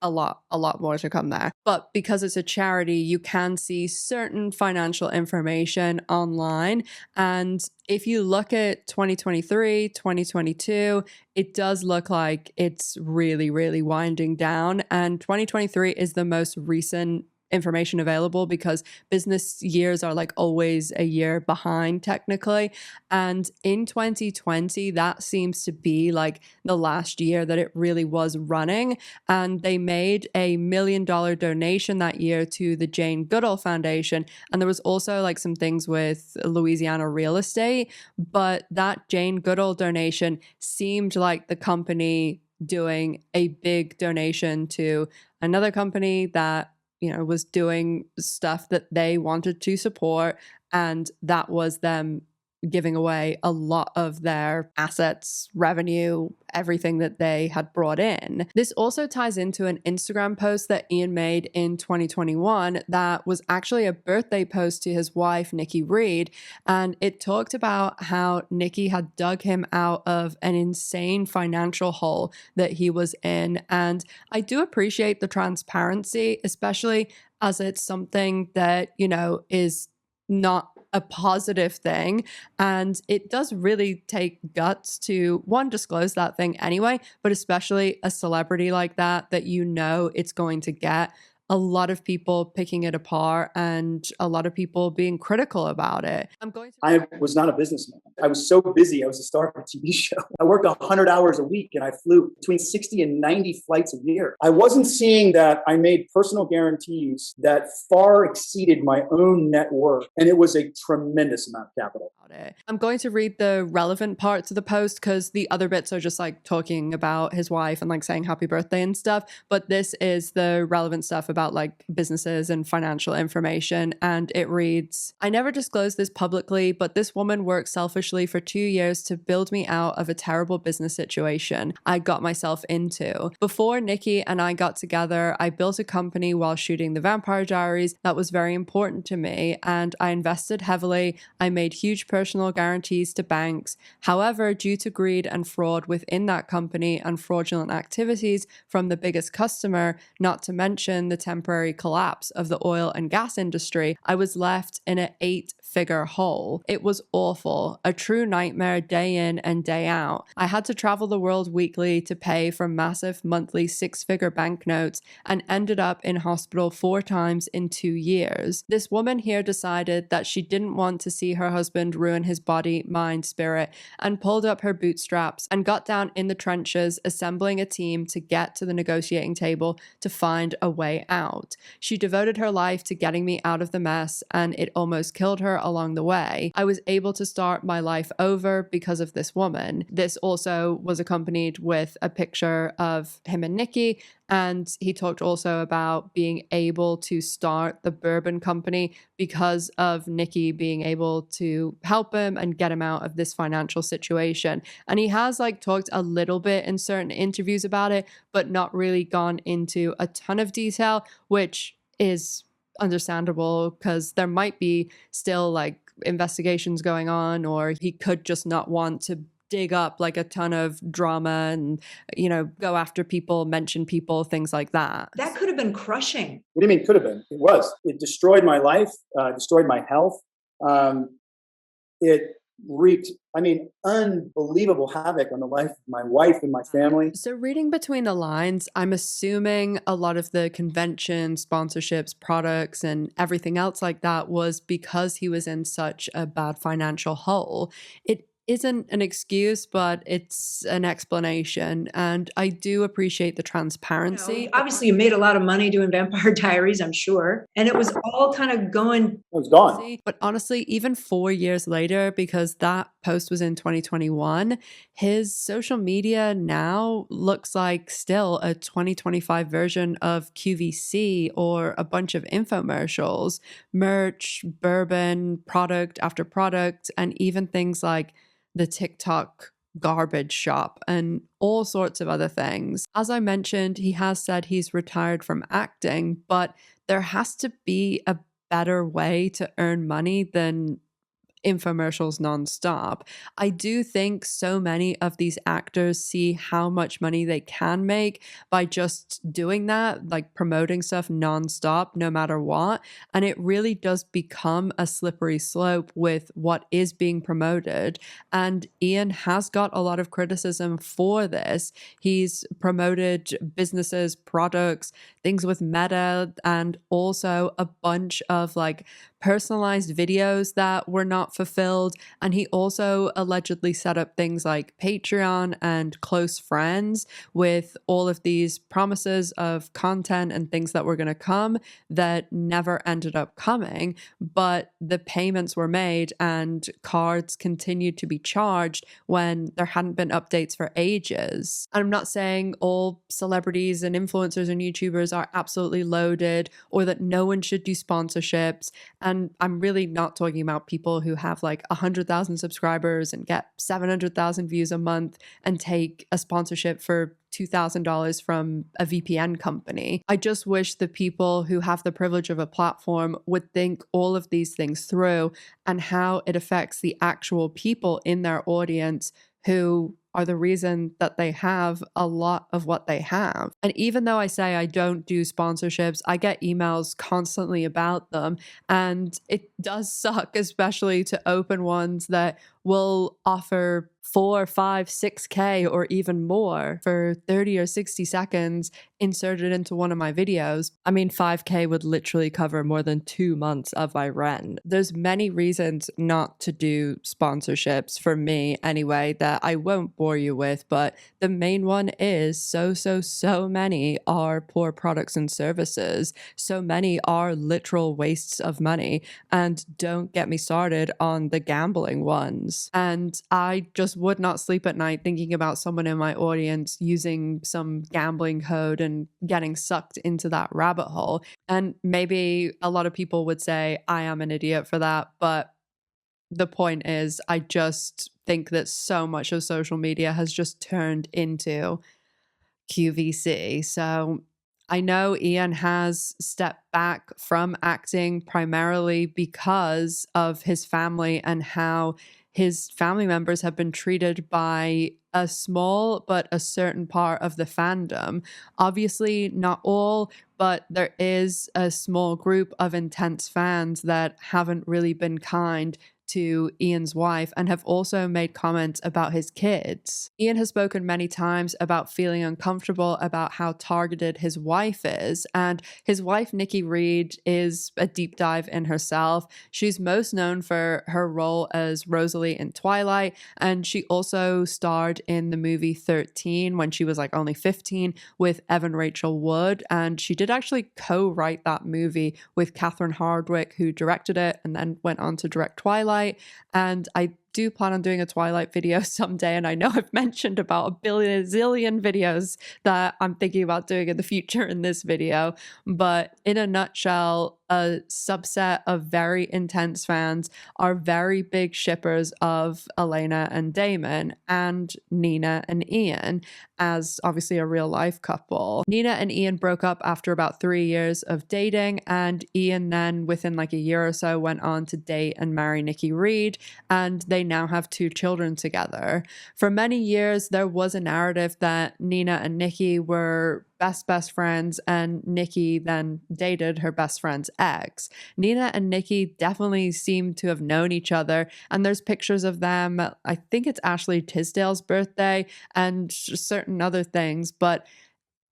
Speaker 1: a lot more to come there. But because it's a charity, you can see certain financial information online. And if you look at 2023, 2022, it does look like it's really, really winding down. And 2023 is the most recent information available because business years are like always a year behind technically. And in 2020, that seems to be like the last year that it really was running. And they made a $1 million donation that year to the Jane Goodall Foundation. And there was also like some things with Louisiana real estate, but that Jane Goodall donation seemed like the company doing a big donation to another company that was doing stuff that they wanted to support. And that was them giving away a lot of their assets, revenue, everything that they had brought in. This also ties into an Instagram post that Ian made in 2021 that was actually a birthday post to his wife, Nikki Reed. And it talked about how Nikki had dug him out of an insane financial hole that he was in. And I do appreciate the transparency, especially as it's something that, is not a positive thing. And it does really take guts to, one, disclose that thing anyway, but especially a celebrity like that it's going to get a lot of people picking it apart and a lot of people being critical about it.
Speaker 6: I was not a businessman. I was so busy. I was a star of a TV show. I worked 100 hours a week and I flew between 60 and 90 flights a year. I wasn't seeing that I made personal guarantees that far exceeded my own net worth. And it was a tremendous amount of capital.
Speaker 1: I'm going to read the relevant parts of the post because the other bits are just like talking about his wife and like saying happy birthday and stuff. But this is the relevant stuff about like businesses and financial information. And it reads, I never disclosed this publicly, but this woman worked selfishly for 2 years to build me out of a terrible business situation I got myself into. Before Nikki and I got together, I built a company while shooting the Vampire Diaries that was very important to me, and I invested heavily. I made huge personal guarantees to banks. However, due to greed and fraud within that company and fraudulent activities from the biggest customer, not to mention the temporary collapse of the oil and gas industry, I was left in an 8-figure hole. It was awful, a true nightmare day in and day out. I had to travel the world weekly to pay for massive monthly 6-figure banknotes and ended up in hospital 4 times in 2 years. This woman here decided that she didn't want to see her husband ruin his body, mind, spirit, and pulled up her bootstraps and got down in the trenches, assembling a team to get to the negotiating table to find a way out. out. She devoted her life to getting me out of the mess, and it almost killed her along the way. I was able to start my life over because of this woman. This also was accompanied with a picture of him and Nikki, and he talked also about being able to start the Bourbon company because of Nikki being able to help him and get him out of this financial situation. And he has like talked a little bit in certain interviews about it, but not really gone into a ton of detail, which is understandable because there might be still like investigations going on, or he could just not want to dig up like a ton of drama and, you know, go after people, mention people, things like that.
Speaker 7: That could have been crushing.
Speaker 6: What do you mean could have been? It was. It destroyed my life, destroyed my health. It wreaked, unbelievable havoc on the life of my wife and my family.
Speaker 1: So reading between the lines, I'm assuming a lot of the convention, sponsorships, products, and everything else like that was because he was in such a bad financial hole. It isn't an excuse, but it's an explanation. And I do appreciate the transparency.
Speaker 7: Obviously, you made a lot of money doing Vampire Diaries, I'm sure. And it was all kind of going.
Speaker 6: It was gone.
Speaker 1: But honestly, even 4 years later, because that post was in 2021, his social media now looks like still a 2025 version of QVC or a bunch of infomercials, merch, bourbon, product after product, and even things like the TikTok garbage shop and all sorts of other things. As I mentioned, he has said he's retired from acting, but there has to be a better way to earn money than infomercials nonstop. I do think so many of these actors see how much money they can make by just doing that, like promoting stuff nonstop, no matter what. And it really does become a slippery slope with what is being promoted. And Ian has got a lot of criticism for this. He's promoted businesses, products, things with Meta, and also a bunch of like personalized videos that were not fulfilled. And he also allegedly set up things like Patreon and close friends with all of these promises of content and things that were going to come that never ended up coming. But the payments were made and cards continued to be charged when there hadn't been updates for ages. And I'm not saying all celebrities and influencers and YouTubers are absolutely loaded or that no one should do sponsorships. And I'm really not talking about people who have like 100,000 subscribers and get 700,000 views a month and take a sponsorship for $2,000 from a VPN company. I just wish the people who have the privilege of a platform would think all of these things through and how it affects the actual people in their audience who are the reason that they have a lot of what they have. And even though I say I don't do sponsorships, I get emails constantly about them. And it does suck, especially to open ones that will offer 4, 5, 6K or even more for 30 or 60 seconds inserted into one of my videos. I mean, 5K would literally cover more than 2 months of my rent. There's many reasons not to do sponsorships for me anyway that I won't bore you with, but the main one is so many are poor products and services. So many are literal wastes of money, and don't get me started on the gambling ones. And I just would not sleep at night thinking about someone in my audience using some gambling code and getting sucked into that rabbit hole. And maybe a lot of people would say I am an idiot for that, but the point is, I just think that so much of social media has just turned into QVC. So I know Ian has stepped back from acting primarily because of his family and how his family members have been treated by a small but a certain part of the fandom. Obviously, not all, but there is a small group of intense fans that haven't really been kind to Ian's wife and have also made comments about his kids. Ian has spoken many times about feeling uncomfortable about how targeted his wife is, and his wife Nikki Reed is a deep dive in herself. She's most known for her role as Rosalie in Twilight, and she also starred in the movie 13 when she was like only 15 with Evan Rachel Wood, and she did actually co-write that movie with Catherine Hardwicke, who directed it and then went on to direct Twilight. And I do plan on doing a Twilight video someday, and I know I've mentioned about a zillion videos that I'm thinking about doing in the future in this video, but in a nutshell, a subset of very intense fans are very big shippers of Elena and Damon and Nina and Ian as obviously a real life couple. Nina and Ian broke up after about 3 years of dating, and Ian then within like a year or so went on to date and marry Nikki Reed, and they now have 2 children together. For many years, there was a narrative that Nina and Nikki were best friends, and Nikki then dated her best friend's ex. Nina and Nikki definitely seem to have known each other, and there's pictures of them. I think it's Ashley Tisdale's birthday and certain other things, but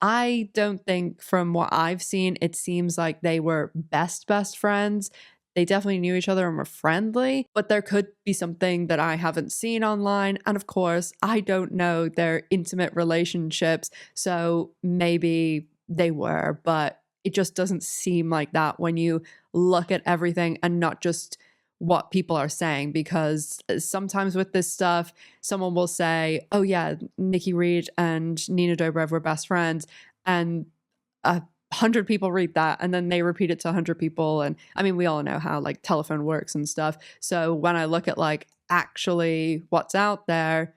Speaker 1: I don't think from what I've seen, it seems like they were best friends. They definitely knew each other and were friendly, but there could be something that I haven't seen online. And of course, I don't know their intimate relationships, so maybe they were, but it just doesn't seem like that when you look at everything and not just what people are saying, because sometimes with this stuff, someone will say, oh yeah, Nikki Reed and Nina Dobrev were best friends, and 100 people read that and then they repeat it to 100 people. And I mean, we all know how like telephone works and stuff. So when I look at like actually what's out there,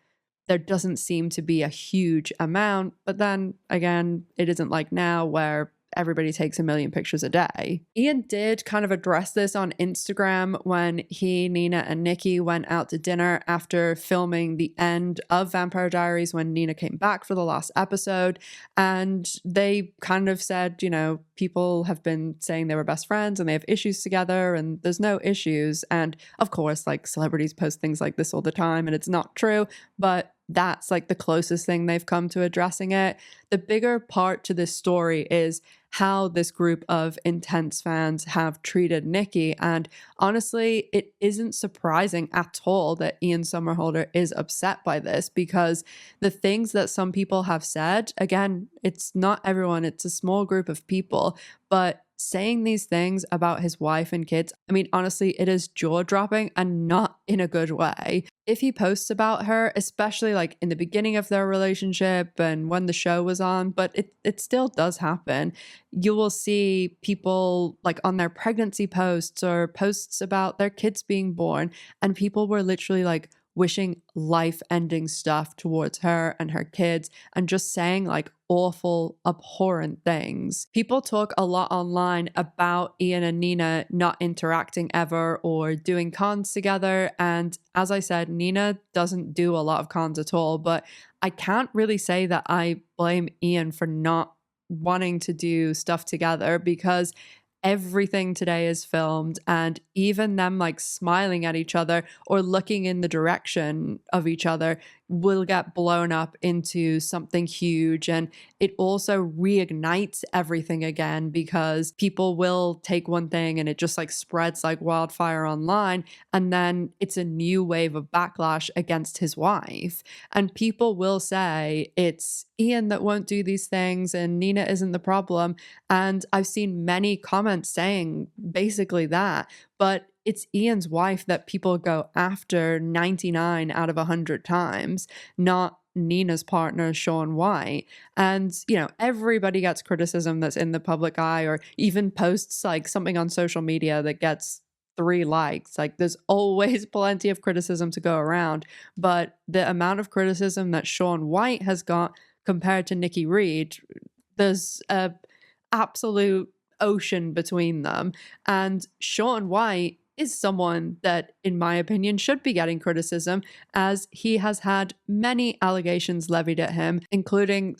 Speaker 1: there doesn't seem to be a huge amount. But then again, it isn't like now where everybody takes a million pictures a day. Ian did kind of address this on Instagram when he, Nina, and Nikki went out to dinner after filming the end of Vampire Diaries when Nina came back for the last episode. And they kind of said, you know, people have been saying they were best friends and they have issues together, and there's no issues. And of course, like celebrities post things like this all the time and it's not true, but that's like the closest thing they've come to addressing it. The bigger part to this story is how this group of intense fans have treated Nikki. And honestly, it isn't surprising at all that Ian Somerhalder is upset by this, because the things that some people have said, again, it's not everyone, it's a small group of people, but saying these things about his wife and kids, I mean, honestly, it is jaw-dropping and not in a good way. If he posts about her, especially like in the beginning of their relationship and when the show was on, but it still does happen, you will see people like on their pregnancy posts or posts about their kids being born, and people were literally like wishing life-ending stuff towards her and her kids and just saying like awful, abhorrent things. People talk a lot online about Ian and Nina not interacting ever or doing cons together. And as I said, Nina doesn't do a lot of cons at all, but I can't really say that I blame Ian for not wanting to do stuff together, because everything today is filmed, and even them like smiling at each other or looking in the direction of each other will get blown up into something huge. And it also reignites everything again, because people will take one thing and it just like spreads like wildfire online, and then it's a new wave of backlash against his wife. And people will say it's Ian that won't do these things and Nina isn't the problem. And I've seen many comments saying basically that, but it's Ian's wife that people go after 99 out of 100 times, not Nina's partner, Shaun White. And, you know, everybody gets criticism that's in the public eye, or even posts like something on social media that gets 3 likes. Like there's always plenty of criticism to go around. But the amount of criticism that Shaun White has got compared to Nikki Reed, there's a absolute ocean between them. And Shaun White is someone that, in my opinion, should be getting criticism, as he has had many allegations levied at him, including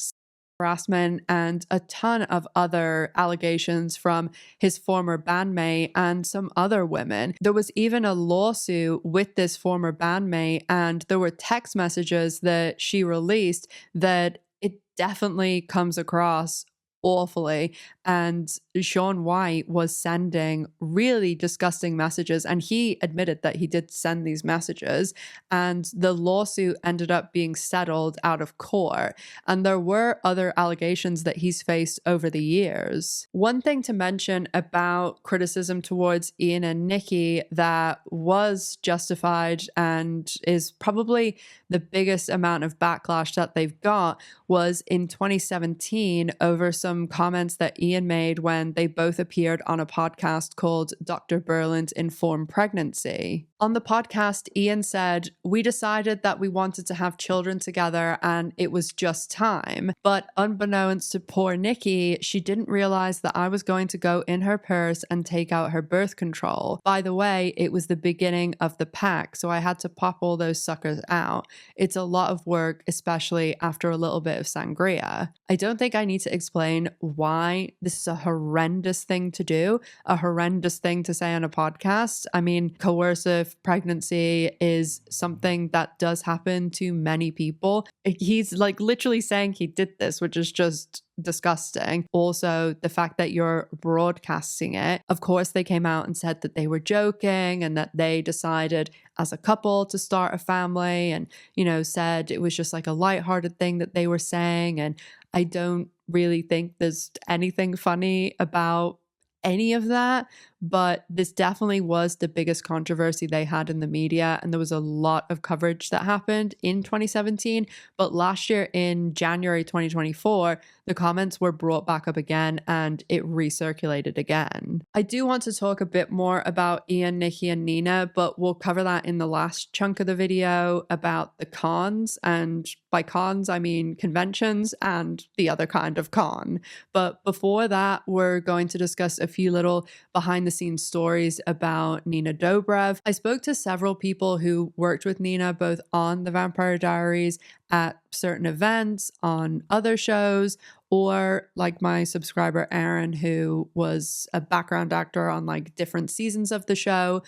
Speaker 1: harassment and a ton of other allegations from his former bandmate and some other women. There was even a lawsuit with this former bandmate, and there were text messages that she released that it definitely comes across awfully. And Shaun White was sending really disgusting messages, and he admitted that he did send these messages, and the lawsuit ended up being settled out of court. And there were other allegations that he's faced over the years. One thing to mention about criticism towards Ian and Nikki that was justified and is probably the biggest amount of backlash that they've got was in 2017 over some comments that Ian made when they both appeared on a podcast called Dr. Berland's Informed Pregnancy. On the podcast, Ian said, "We decided that we wanted to have children together and it was just time. But unbeknownst to poor Nikki, she didn't realize that I was going to go in her purse and take out her birth control. By the way, it was the beginning of the pack, so I had to pop all those suckers out. It's a lot of work, especially after a little bit of sangria." I don't think I need to explain why this is a horrendous thing to do, a horrendous thing to say on a podcast. I mean, coercive pregnancy is something that does happen to many people. He's like literally saying he did this, which is just disgusting. Also, the fact that you're broadcasting it. Of course, they came out and said that they were joking and that they decided as a couple to start a family, and, you know, said it was just like a lighthearted thing that they were saying. And I don't really think there's anything funny about any of that, but this definitely was the biggest controversy they had in the media, and there was a lot of coverage that happened in 2017. But last year in January 2024, the comments were brought back up again and it recirculated again. I do want to talk a bit more about Ian, Nikki, and Nina, but we'll cover that in the last chunk of the video about the cons. And by cons, I mean conventions and the other kind of con. But before that, we're going to discuss a few little behind the scenes stories about Nina Dobrev. I spoke to several people who worked with Nina, both on the Vampire Diaries, at certain events, on other shows, or like my subscriber Aaron, who was a background actor on like different seasons of the show.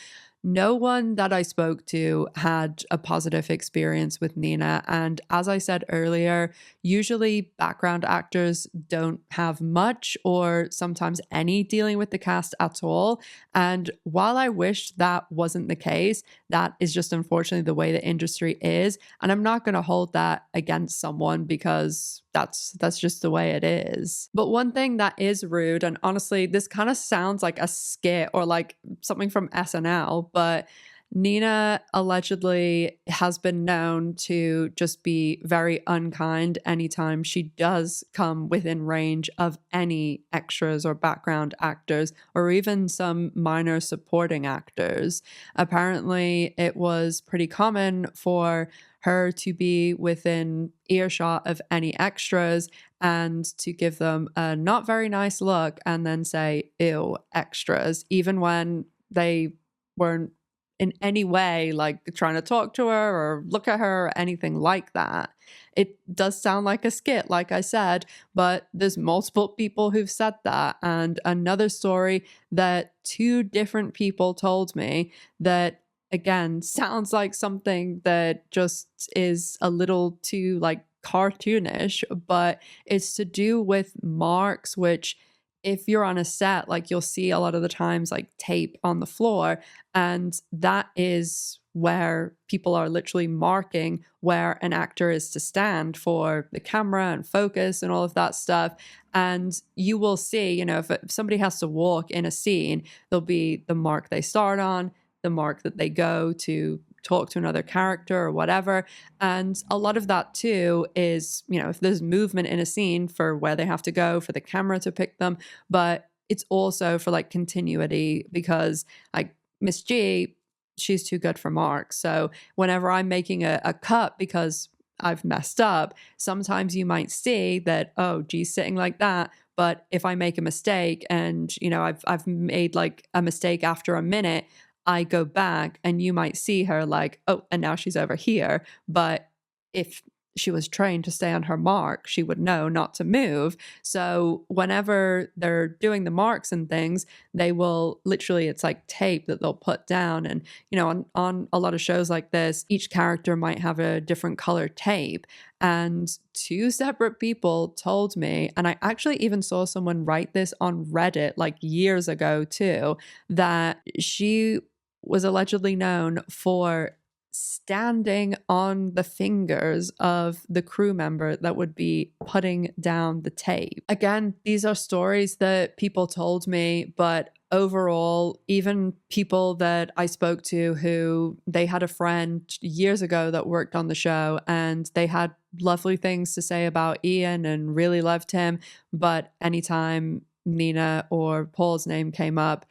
Speaker 1: No one that I spoke to had a positive experience with Nina. And as I said earlier, usually background actors don't have much or sometimes any dealing with the cast at all. And while I wish that wasn't the case, that is just unfortunately the way the industry is. And I'm not going to hold that against someone because that's just the way it is. But one thing that is rude, and honestly, this kind of sounds like a skit or like something from SNL, but Nina allegedly has been known to just be very unkind anytime she does come within range of any extras or background actors or even some minor supporting actors. Apparently, it was pretty common for her to be within earshot of any extras and to give them a not very nice look and then say, "Ew, extras," even when they weren't in any way like trying to talk to her or look at her or anything like that. It does sound like a skit, like I said, but there's multiple people who've said that. And another story that two different people told me that, again, sounds like something that just is a little too like cartoonish, but it's to do with marks, which if you're on a set, like you'll see a lot of the times like tape on the floor, and that is where people are literally marking where an actor is to stand for the camera and focus and all of that stuff. And you will see, you know, if somebody has to walk in a scene, there'll be the mark they start on, the mark that they go to talk to another character or whatever. And a lot of that too is, you know, if there's movement in a scene for where they have to go for the camera to pick them, but it's also for like continuity because like Miss G, she's too good for marks. So whenever I'm making a cut because I've messed up, sometimes you might see that, oh, G's sitting like that. But if I make a mistake and, you know, I've made like a mistake after a minute, I go back and you might see her like, oh, and now she's over here. But if she was trained to stay on her mark. She would know not to move. So whenever they're doing the marks and things, they will literally, it's like tape that they'll put down. And, you know, on a lot of shows like this, each character might have a different color tape. And two separate people told me, and I actually even saw someone write this on Reddit like years ago too, that she was allegedly known for standing on the fingers of the crew member that would be putting down the tape. Again, these are stories that people told me, but overall, even people that I spoke to who they had a friend years ago that worked on the show and they had lovely things to say about Ian and really loved him, but anytime Nina or Paul's name came up,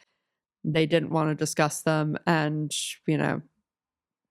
Speaker 1: they didn't want to discuss them and, you know,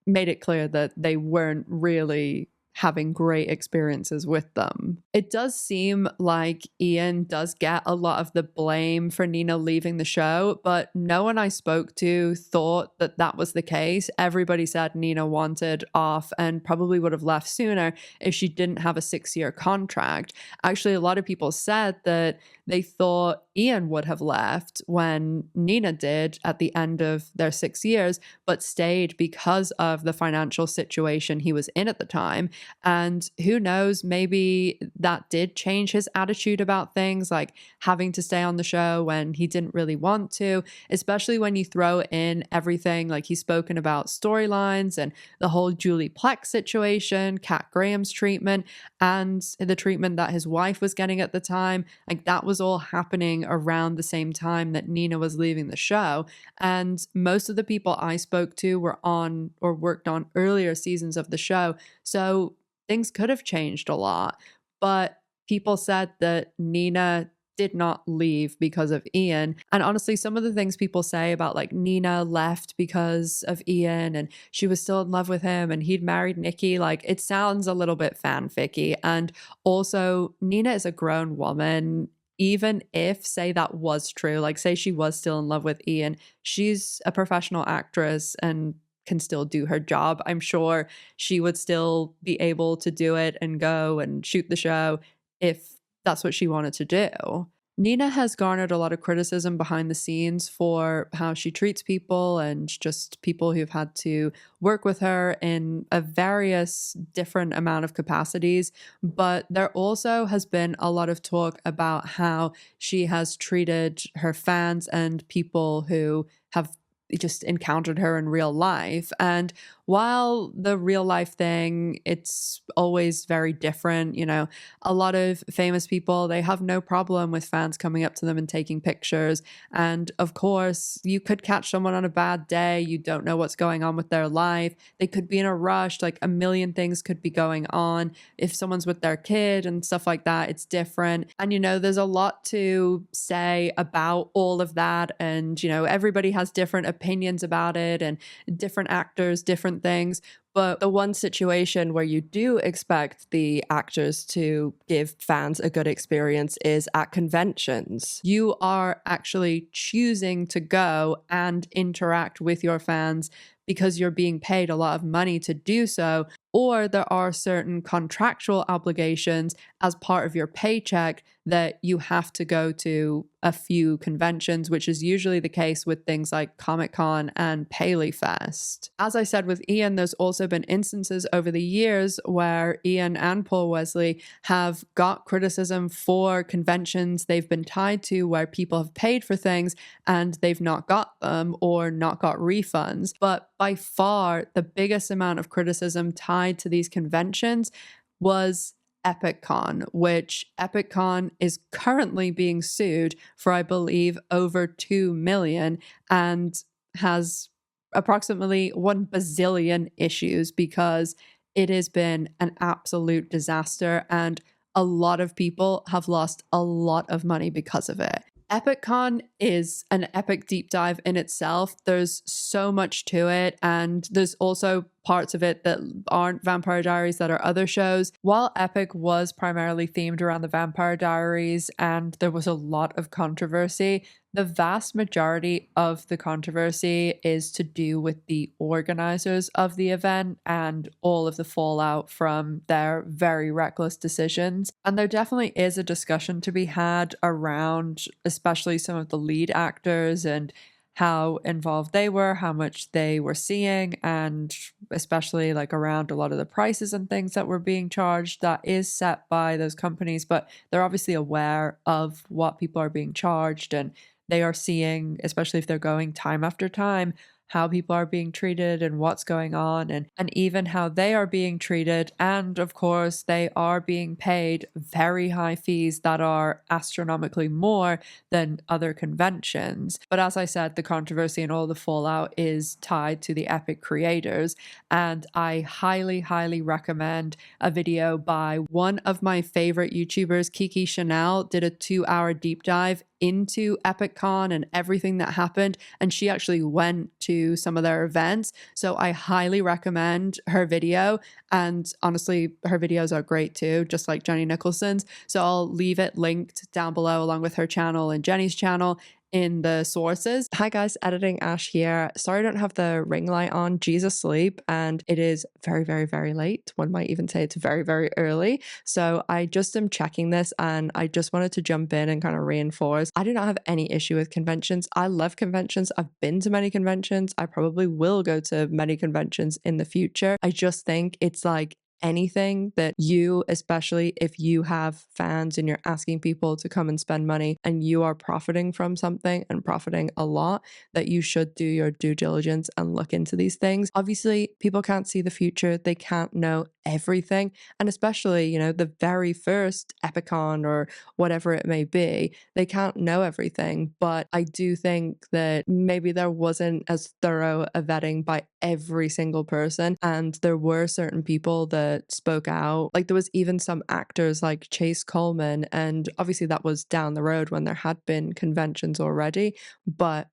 Speaker 1: made it clear that they weren't really having great experiences with them. It does seem like Ian does get a lot of the blame for Nina leaving the show, but no one I spoke to thought that that was the case. Everybody said Nina wanted off and probably would have left sooner if she didn't have a 6-year contract. Actually, a lot of people said that they thought Ian would have left when Nina did at the end of their 6 years, but stayed because of the financial situation he was in at the time. And who knows, maybe that did change his attitude about things, like having to stay on the show when he didn't really want to, especially when you throw in everything like he's spoken about storylines and the whole Julie Pleck situation, Kat Graham's treatment, and the treatment that his wife was getting at the time. Like that was all happening around the same time that Nina was leaving the show. And most of the people I spoke to were on or worked on earlier seasons of the show. So things could have changed a lot. But people said that Nina did not leave because of Ian. And honestly, some of the things people say about like Nina left because of Ian and she was still in love with him and he'd married Nikki, like it sounds a little bit fanficky. And also, Nina is a grown woman. Even if, say, that was true, like say she was still in love with Ian, she's a professional actress and can still do her job. I'm sure she would still be able to do it and go and shoot the show if that's what she wanted to do. Nina has garnered a lot of criticism behind the scenes for how she treats people and just people who've had to work with her in a various different amount of capacities. But there also has been a lot of talk about how she has treated her fans and people who have just encountered her in real life. And while the real life thing, it's always very different, you know, a lot of famous people, they have no problem with fans coming up to them and taking pictures. And of course, you could catch someone on a bad day. You don't know what's going on with their life. They could be in a rush, like a million things could be going on. If someone's with their kid and stuff like that, it's different. And, you know, there's a lot to say about all of that. And, you know, everybody has different opinions about it and different actors, different things. But the one situation where you do expect the actors to give fans a good experience is at conventions. You are actually choosing to go and interact with your fans because you're being paid a lot of money to do so, or there are certain contractual obligations as part of your paycheck that you have to go to a few conventions, which is usually the case with things like Comic-Con and Paley Fest. As I said with Ian, there's also been instances over the years where Ian and Paul Wesley have got criticism for conventions they've been tied to where people have paid for things and they've not got them or not got refunds. But by far, the biggest amount of criticism tied to these conventions was EpicCon, which EpicCon is currently being sued for, I believe, over 2 million and has approximately 1 bazillion issues because it has been an absolute disaster and a lot of people have lost a lot of money because of it. EpicCon is an epic deep dive in itself. There's so much to it, and there's also parts of it that aren't Vampire Diaries that are other shows. While Epic was primarily themed around the Vampire Diaries and there was a lot of controversy, The vast majority of the controversy is to do with the organizers of the event and all of the fallout from their very reckless decisions. And there definitely is a discussion to be had around, especially some of the lead actors and how involved they were, how much they were seeing, and especially like around a lot of the prices and things that were being charged. That is set by those companies, but they're obviously aware of what people are being charged, and they are seeing, especially if they're going time after time, how people are being treated and what's going on, and even how they are being treated. And of course, they are being paid very high fees that are astronomically more than other conventions. But as I said, the controversy and all the fallout is tied to the Epic creators. And I highly, highly recommend a video by one of my favorite YouTubers, Kiki Chanel, did a 2-hour deep dive into EpicCon and everything that happened. And she actually went to some of their events. So I highly recommend her video. And honestly, her videos are great too, just like Jenny Nicholson's. So I'll leave it linked down below along with her channel and Jenny's channel in the sources. Hi guys, Editing Ash here. Sorry I don't have the ring light on. G's asleep and it is very, very, very late. One might even say it's very, very early. So I just am checking this and I just wanted to jump in and kind of reinforce. I do not have any issue with conventions. I love conventions. I've been to many conventions. I probably will go to many conventions in the future. I just think it's like anything that you, especially if you have fans and you're asking people to come and spend money and you are profiting from something and profiting a lot, that you should do your due diligence and look into these things. Obviously, people can't see the future. They can't know everything. And especially, you know, the very first Epicon or whatever it may be, they can't know everything. But I do think that maybe there wasn't as thorough a vetting by every single person. And there were certain people that spoke out. Like there was even some actors like Chase Coleman. And obviously that was down the road when there had been conventions already. But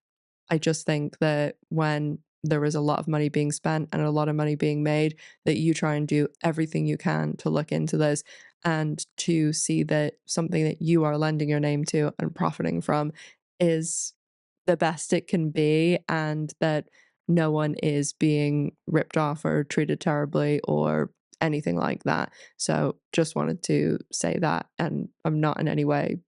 Speaker 1: I just think that when there is a lot of money being spent and a lot of money being made, that you try and do everything you can to look into this and to see that something that you are lending your name to and profiting from is the best it can be, and that no one is being ripped off or treated terribly or anything like that. So just wanted to say that, and I'm not in any way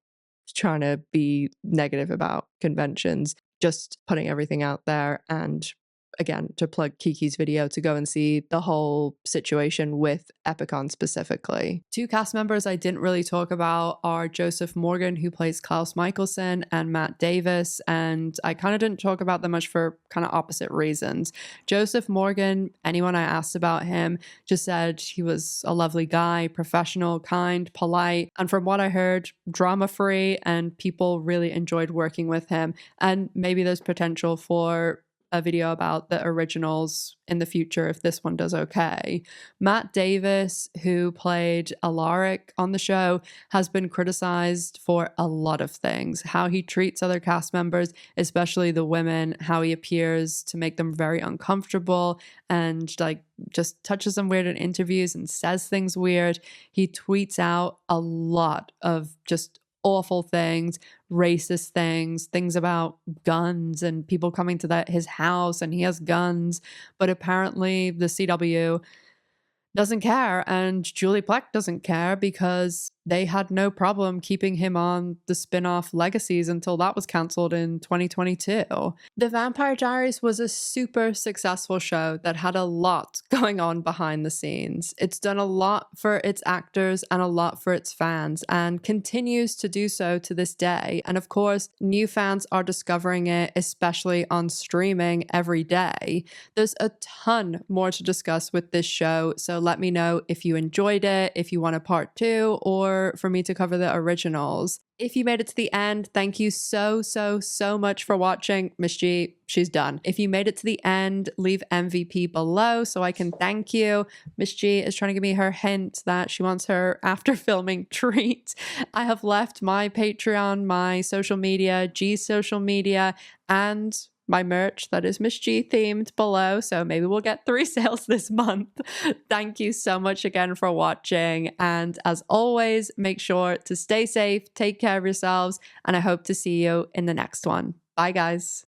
Speaker 1: trying to be negative about conventions, just putting everything out there. And again, to plug Kiki's video to go and see the whole situation with Epicon specifically. Two cast members I didn't really talk about are Joseph Morgan, who plays Klaus Michelson, and Matt Davis. And I kind of didn't talk about them much for kind of opposite reasons. Joseph Morgan, anyone I asked about him just said he was a lovely guy, professional, kind, polite. And from what I heard, drama-free, and people really enjoyed working with him. And maybe there's potential for a video about the originals in the future if this one does okay. Matt Davis, who played Alaric on the show, has been criticized for a lot of things. How he treats other cast members, especially the women, how he appears to make them very uncomfortable and like just touches them weird in interviews and says things weird. He tweets out a lot of just awful things, racist things, things about guns and people coming to his house and he has guns. But apparently the CW doesn't care, and Julie Plec doesn't care because they had no problem keeping him on the spin-off Legacies until that was cancelled in 2022. The Vampire Diaries was a super successful show that had a lot going on behind the scenes. It's done a lot for its actors and a lot for its fans, and continues to do so to this day. And of course, new fans are discovering it, especially on streaming every day. There's a ton more to discuss with this show, so let me know if you enjoyed it, if you want a part 2, or for me to cover the originals. If you made it to the end, thank you so much for watching. Miss G, she's done. If you made it to the end, leave MVP below so I can thank you. Miss G is trying to give me her hint that she wants her after filming treat. I have left my Patreon, my social media, G's social media, and my merch that is Miss G themed below. So maybe we'll get 3 sales this month. Thank you so much again for watching. And as always, make sure to stay safe, take care of yourselves, and I hope to see you in the next one. Bye, guys.